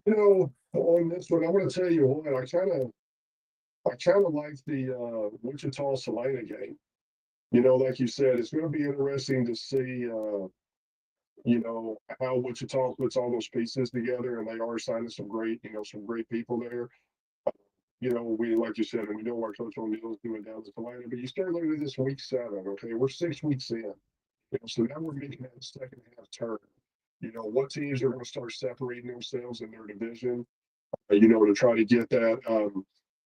You know, on this one, I'm going to tell you what, I kind of like the Wichita Salina game. You know, like you said, it's going to be interesting to see, you know, how Wichita puts all those pieces together, and they are signing some great, you know, some great people there. You know, we, like you said, and we know what Coach O'Neill is doing down at Salina, but you start looking at this week 7, okay? We're 6 weeks in. You know, so now we're making that second half turn. You know, what teams are going to start separating themselves in their division, you know, to try to get that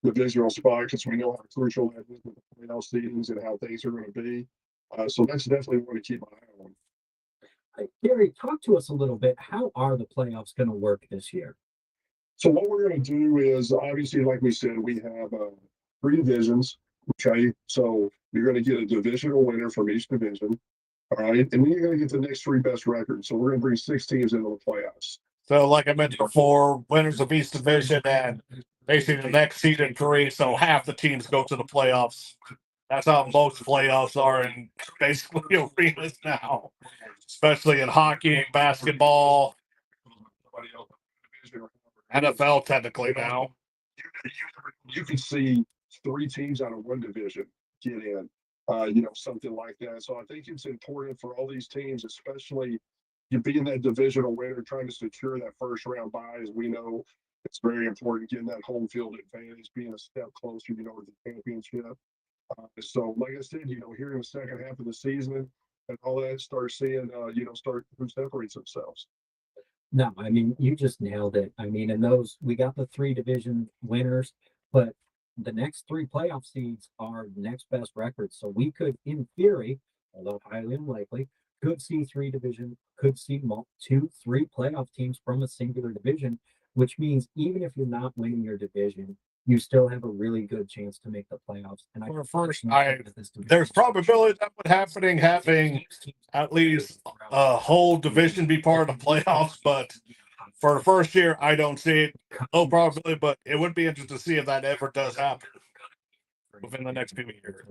divisional spot, because we know how crucial that is with the playoff seedings and how things are going to be. So that's definitely one to keep an eye on. Gary, talk to us a little bit. How are the playoffs going to work this year? So what we're going to do is, obviously, like we said, we have 3 divisions. Okay, so you're going to get a divisional winner from each division. All right, and then you're going to get the next 3 best records. So we're going to bring 6 teams into the playoffs. So, like I mentioned before, winners of each division and basically the next seed in 3, so half the teams go to the playoffs. That's how most playoffs are in basically arenas now, especially in hockey, basketball, NFL technically now. You can see 3 teams out of 1 division get in, you know, something like that. So I think it's important for all these teams, especially you being that divisional winner, trying to secure that first round bye. As we know, it's very important getting that home field advantage, being a step closer, you know, to the championship. So, like I said, you know, here in the second half of the season and all that, start seeing, you know, start who separates themselves. No, I mean, you just nailed it. I mean, in those, we got the 3 division winners, but the next 3 playoff seeds are next best records. So we could, in theory, although highly unlikely, could see 2, 3 playoff teams from a singular division, which means even if you're not winning your division, you still have a really good chance to make the playoffs. And For first, there's probability that would happening having at least a whole division be part of the playoffs, but for the first year, I don't see it. Low probability, but it would be interesting to see if that ever does happen within the next few years.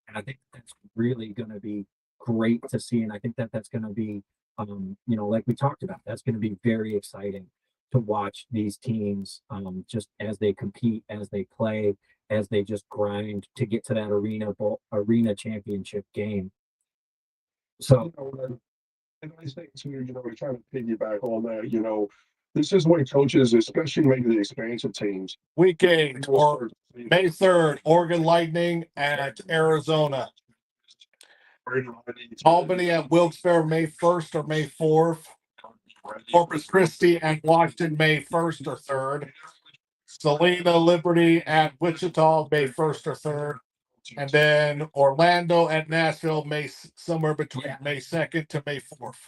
And I think that's really going to be great to see. And I think that that's going to be, you know, like we talked about, that's going to be very exciting to watch these teams just as they compete, as they play, as they just grind to get to that arena championship game. So, You know, and I think too, you know, to kind of piggyback on that, you know, this is when coaches, especially maybe the expansion teams, Week 8 or May 3rd, Oregon Lightning at Arizona. Albany at Wilkes-Barre, May 1st or May 4th. Corpus Christi and Washington, May 1st or 3rd. Salina Liberty at Wichita, May 1st or 3rd. And then Orlando at Nashville, somewhere between May 2nd to May 4th.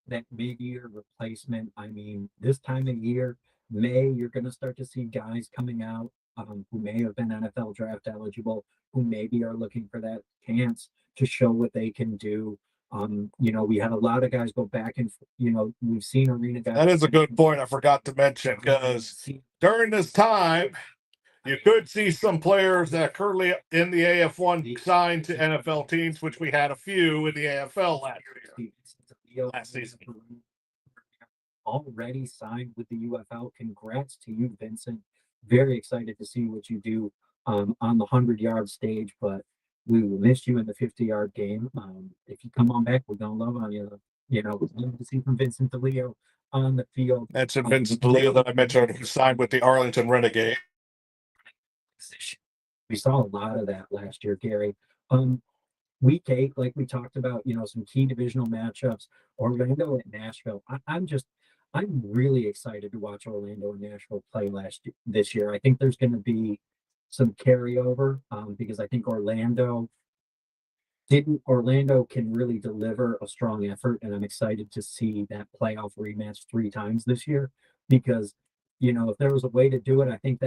that mid-year replacement. I mean, this time of year, May, you're going to start to see guys coming out who may have been NFL draft eligible, who maybe are looking for that chance to show what they can do. You know, we had a lot of guys go back and, you know, we've seen arena guys. That is a good point I forgot to mention, because during this time, you could see some players that are currently in the AF1 signed to NFL teams, which we had a few in the AFL last season. Already signed with the UFL. Congrats to you, Vincent. Very excited to see what you do on the 100-yard stage, but we will miss you in the 50-yard game. If you come on back, we're gonna love on you. You know, love to see from Vincent DeLeo on the field. That's Vincent DeLeo that I mentioned, who signed with the Arlington Renegade. We saw a lot of that last year, Gary. Week 8, like we talked about, you know, some key divisional matchups. Orlando and Nashville. I'm really excited to watch Orlando and Nashville play this year. I think there's going to be some carryover because I think Orlando can really deliver a strong effort, and I'm excited to see that playoff rematch 3 times this year, because you know, if there was a way to do it, I think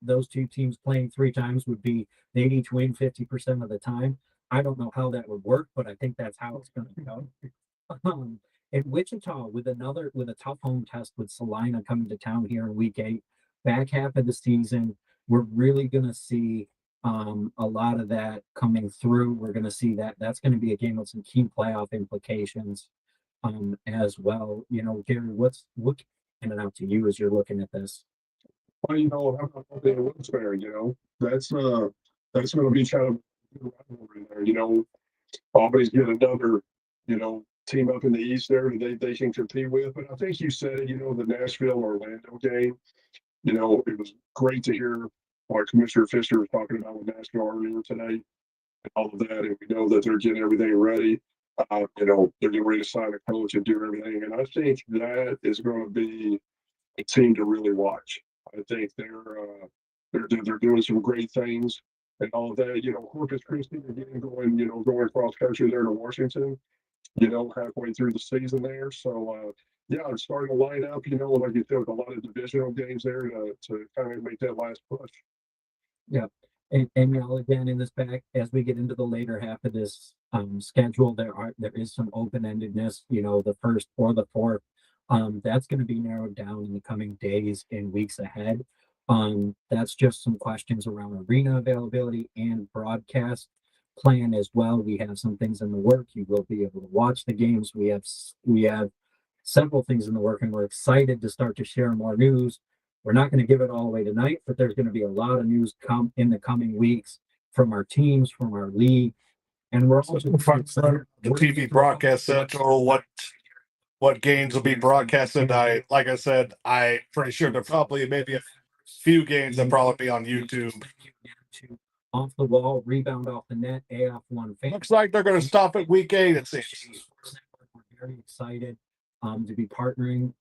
those 2 teams playing 3 times would be they'd each win 50% of the time. I don't know how that would work, but I think that's how it's going to go. in Wichita with a tough home test with Salina coming to town here in week 8, back half of the season, we're really going to see a lot of that coming through. We're going to see that's going to be a game with some key playoff implications as well. Gary, what standing out to you as you're looking at this? Well, how about the Wilkes-Barre, that's gonna be kind of a good rivalry there, Albany's get another, team up in the East there that they can compete with. But I think you said it, the Nashville-Orlando game, it was great to hear what Commissioner Fisher was talking about with Nashville earlier today and all of that. And we know that they're getting everything ready. They're getting ready to sign a coach and do everything. And I think that is going to be a team to really watch. I think they're doing some great things and all of that. Corpus Christi again going across country there to Washington. Halfway through the season there. So yeah, I'm starting to line up. Like you said, with a lot of divisional games there to kind of make that last push. Yeah. And y'all, again, in this back, as we get into the later half of this schedule, there is some open-endedness, the first or the fourth. That's going to be narrowed down in the coming days and weeks ahead. That's just some questions around arena availability and broadcast plan as well. We have some things in the work. You will be able to watch the games. We have several things in the work, and we're excited to start to share more news. We're not going to give it all away tonight, but there's going to be a lot of news come in the coming weeks from our teams, from our league, and we're also the TV broadcast central. What games will be broadcasted? Like I said, I pretty sure there probably maybe a few games that probably be on YouTube. Off the wall, rebound off the net, AF1 fan. Looks like they're going to stop at week 8. It seems. We're very excited to be partnering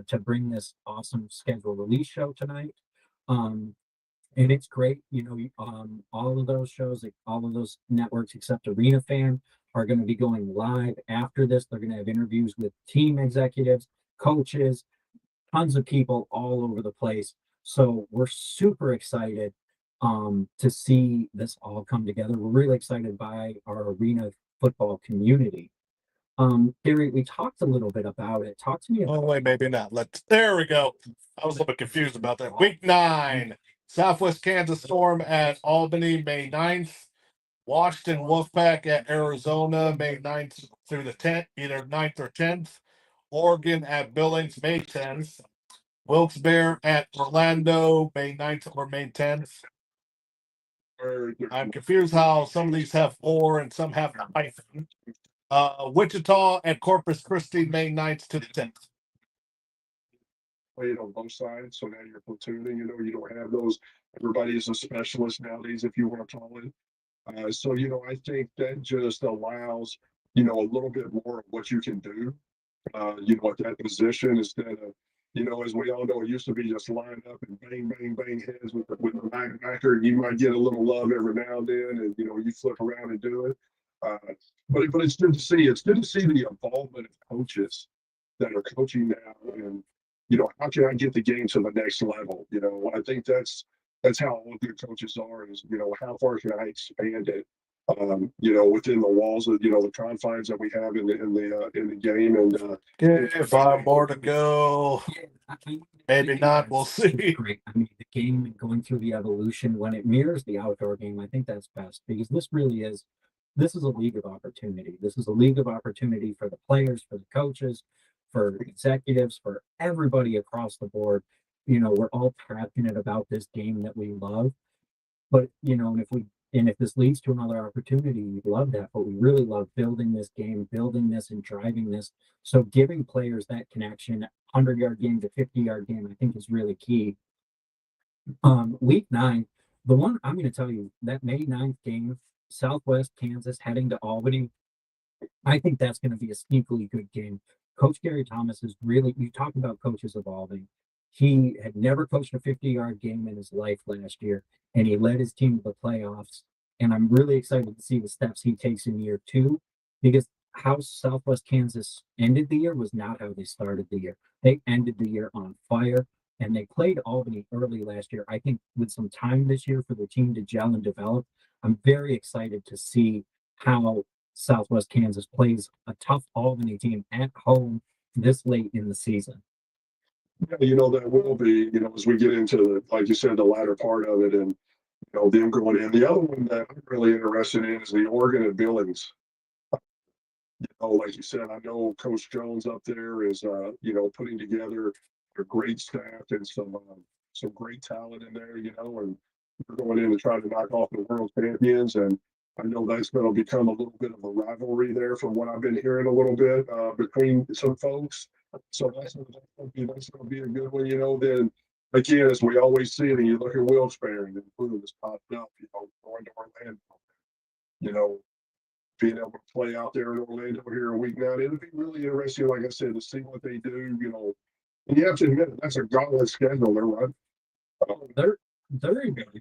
to bring this awesome schedule release show tonight. And it's great, all of those shows, like all of those networks except Arena Fan are going to be going live after this. They're going to have interviews with team executives, coaches, tons of people all over the place. So we're super excited to see this all come together. We're really excited by our arena football community. Gary, we talked a little bit about it. Talk to me about wait, maybe not. There we go. I was a little bit confused about that. Week 9, Southwest Kansas Storm at Albany, May 9th. Washington Wolfpack at Arizona, May 9th through the 10th, either 9th or 10th. Oregon at Billings, May 10th. Wilkes-Barre at Orlando, May 9th or May 10th. I'm confused how some of these have 4 and some have a hyphen. Wichita at Corpus Christi, May 9th to the 10th. Played on both sides, so now you're platooning. You don't have those. Everybody is a specialist nowadays, if you want to call it. So I think that just allows a little bit more of what you can do. At that position instead of as we all know, it used to be just line up and bang, bang, bang heads with the backer. You might get a little love every now and then, and you flip around and do it. But it's good to see. It's good to see the involvement of coaches that are coaching now, and how can I get the game to the next level? I think that's how all good coaches are. Is how far can I expand it? Within the walls of the confines that we have in the game, and 5 more to go. Maybe not. We'll see. Great. I mean, the game going through the evolution when it mirrors the outdoor game, I think that's best because this is a league of opportunity. This is a league of opportunity for the players, for the coaches, for executives, for everybody across the board. We're all passionate about this game that we love, but and if this leads to another opportunity, we love that. But we really love building this game, building this and driving this. So giving players that connection, 100-yard game to 50-yard game, I think is really key. Week 9, the one I'm going to tell you, that May 9th game, Southwest Kansas heading to Albany, I think that's going to be a sneakily good game. Coach Gary Thomas is really, you talk about coaches evolving. He had never coached a 50-yard game in his life last year, and he led his team to the playoffs. And I'm really excited to see the steps he takes in year 2, because how Southwest Kansas ended the year was not how they started the year. They ended the year on fire, and they played Albany early last year. I think with some time this year for the team to gel and develop, I'm very excited to see how Southwest Kansas plays a tough Albany team at home this late in the season. Yeah, you know, that will be, you know, as we get into the, like you said, the latter part of it, and you know, them going in. The other one that I'm really interested in is the Oregon and Billings. You know, like you said, I know Coach Jones up there is, you know, putting together a great staff and some great talent in there. You know, and we're going in to try to knock off the world champions, and I know that's going to become a little bit of a rivalry there, from what I've been hearing a little bit between some folks. So that's going to be a good one. You know, then again, as we always see it, and you look at Wilkes-Barre and Blue has popped up. You know, going to Orlando. You know, being able to play out there in Orlando here a week now. It'll be really interesting, like I said, to see what they do, you know. And you have to admit, that's a gauntlet schedule there, right? They're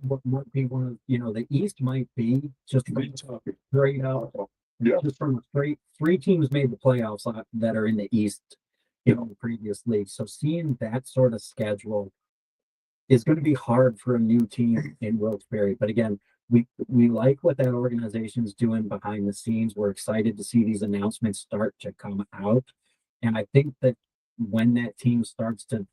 what might be one of, you know, the East might be just straight up, Yeah. just from a straight three teams made the playoffs that are in the East, you know, the previous league. So seeing that sort of schedule is going to be hard for a new team in Wilkes-Barre. But again, we like what that organization's doing behind the scenes. We're excited to see these announcements start to come out. And I think that when that team starts to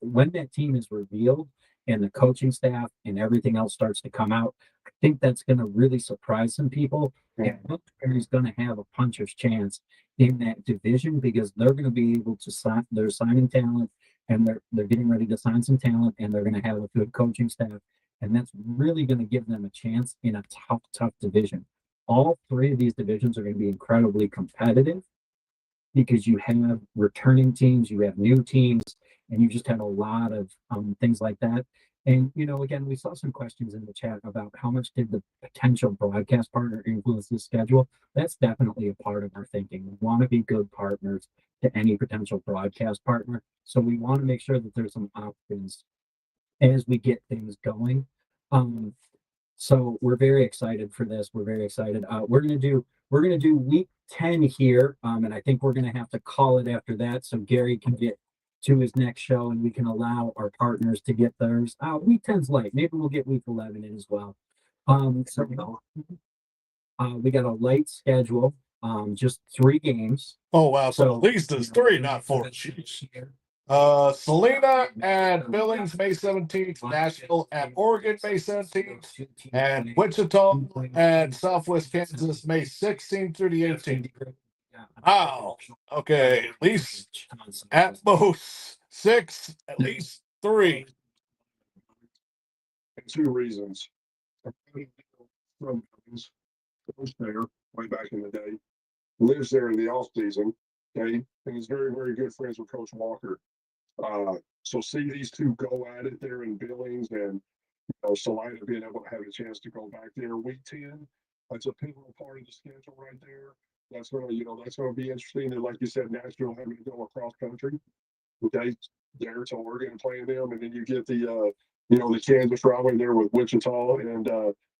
when that team is revealed and the coaching staff and everything else starts to come out, I think that's going to really surprise some people. And Wilkes-Barre's going to have a puncher's chance in that division because they're going to be able to sign. They're signing talent, and they're getting ready to sign some talent, and they're going to have a good coaching staff, and that's really going to give them a chance in a tough division. All three of these divisions are going to be incredibly competitive because you have returning teams, you have new teams, and you just have a lot of things like that. And, you know, again, we saw some questions in the chat about how much did the potential broadcast partner influence the schedule. That's definitely a part of our thinking. We want to be good partners to any potential broadcast partner. So we want to make sure that there's some options as we get things going. So we're very excited for this. We're very excited. We're gonna do week 10 here, and I think we're gonna have to call it after that so Gary can get to his next show and we can allow our partners to get theirs. Week 10's light. Maybe we'll get week 11 in as well. We got a light schedule. Just 3 games. Oh wow! So So at least it's 3, not 4. Jeez. Salina at Billings May 17th, Nashville at Oregon May 17th, and Wichita at Southwest Kansas May 16th through the 18th. Wow. Okay, at least at most 6, at least 3. And 2 reasons. From Coach there way back in the day, lives there in the off season, okay, and he's very, very good friends with Coach Walker. So see these two go at it there in Billings, and you know, Salina being able to have a chance to go back there week 10. That's a pivotal part of the schedule right there. That's gonna, you know, that's gonna be interesting. And like you said, Nashville having to go across country, okay, there to Oregon and playing them, and then you get the you know, the Kansas rivalry there with Wichita and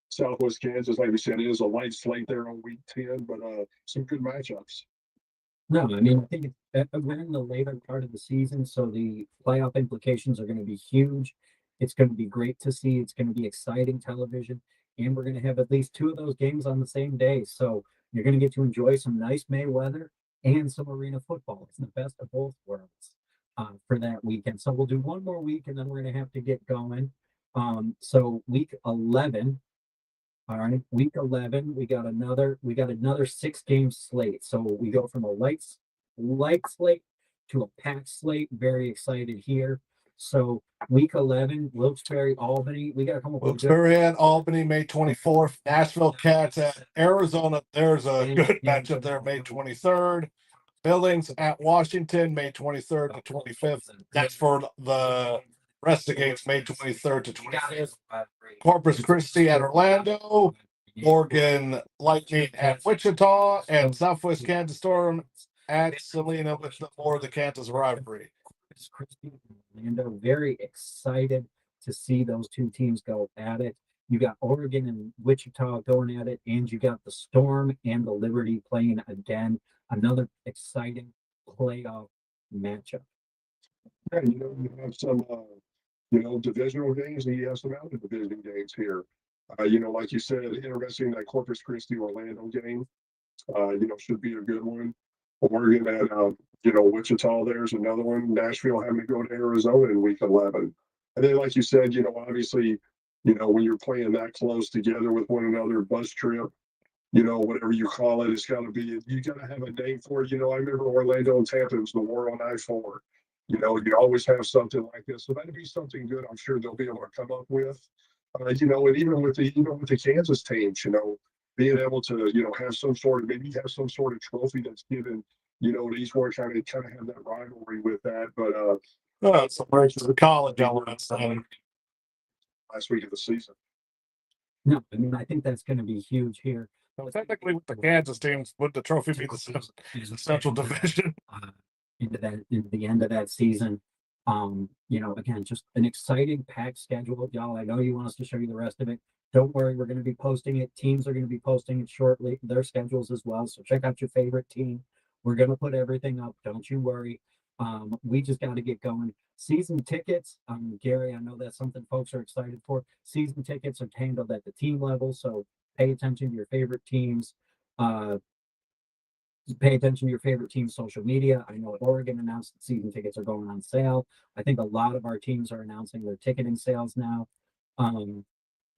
Southwest Kansas. Like we said, it is a light slate there on week 10, but some good matchups. No, I mean, I think we're in the later part of the season, so the playoff implications are going to be huge. It's going to be great to see. It's going to be exciting television, and we're going to have at least 2 of those games on the same day. So you're going to get to enjoy some nice May weather and some arena football. It's the best of both worlds for that weekend. So we'll do one more week, and then we're going to have to get going. So week 11. All right, week 11, we got another 6-game slate. So we go from a light slate to a packed slate. Very excited here. So week 11, Wilkes-Barre, Albany. We got to come up with Wilkes-Barre at Albany May 24th. Nashville Cats at Arizona. There's a good matchup there May 23rd. Billings at Washington May 23rd to 25th. That's for the rest of the games May 23rd to 25th. Corpus Christi at Orlando, Oregon Lightning at Wichita, and Southwest Kansas Storm at Salina with more of the Kansas rivalry. Orlando, very excited to see those 2 teams go at it. You got Oregon and Wichita going at it, and you got the Storm and the Liberty playing again. Another exciting playoff matchup. Yeah, you know, you have some you know, divisional games, and you have some out of division games here. You know, like you said, interesting that Corpus Christi Orlando game. should be a good one. Oregon at, Wichita, there's another one. Nashville having to go to Arizona in week 11. And then, like you said, obviously, when you're playing that close together with one another, bus trip, whatever you call it, it's got to be, you got to have a name for it. I remember Orlando and Tampa, it was the war on I-4. You always have something like this. So that'd be something good. I'm sure they'll be able to come up with. And even with the Kansas teams, being able to, have some sort of maybe have some sort of trophy that's given, to each one kind of have that rivalry with that. But It's the college elements. last week of the season. No, I mean, I think that's going to be huge here. Technically, with the Kansas teams, would the trophy be the Central Division? Into the end of that season. Again, just an exciting packed schedule, y'all. I know you want us to show you the rest of it. Don't worry, we're going to be posting it. Teams are going to be posting it shortly, their schedules as well. So check out your favorite team. We're going to put everything up. Don't you worry. We just got to get going. Season tickets, Gary, I know that's something folks are excited for. Season tickets are handled at the team level, so pay attention to your favorite teams. Pay attention to your favorite team's social media. I know Oregon announced that season tickets are going on sale. I think a lot of our teams are announcing their ticketing sales now.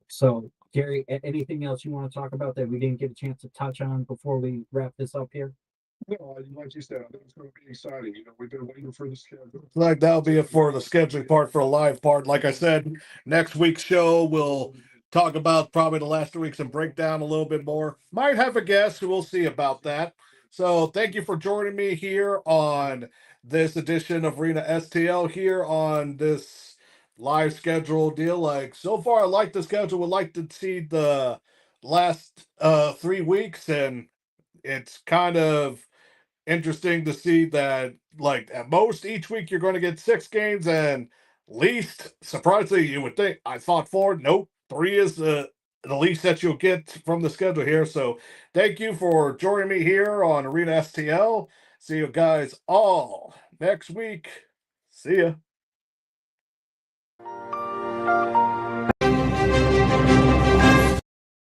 So Gary, anything else you want to talk about that we didn't get a chance to touch on before we wrap this up here? No, like you said, I think it's going to be exciting. We've been waiting for the schedule. Like that'll be it for the scheduling part. For the live part, like I said, next week's show we'll talk about probably the last 2 weeks and break down a little bit more. Might have a guest, we'll see about that. So thank you for joining me here on this edition of Arena STL here on this live schedule deal. Like so far, I like the schedule. Would like to see the last 3 weeks, and it's kind of interesting to see that like at most each week you're going to get 6 games, and least surprisingly you would think I thought 4. Nope, 3 is the least that you'll get from the schedule here. So thank you for joining me here on Arena STL. See you guys all next week. See ya.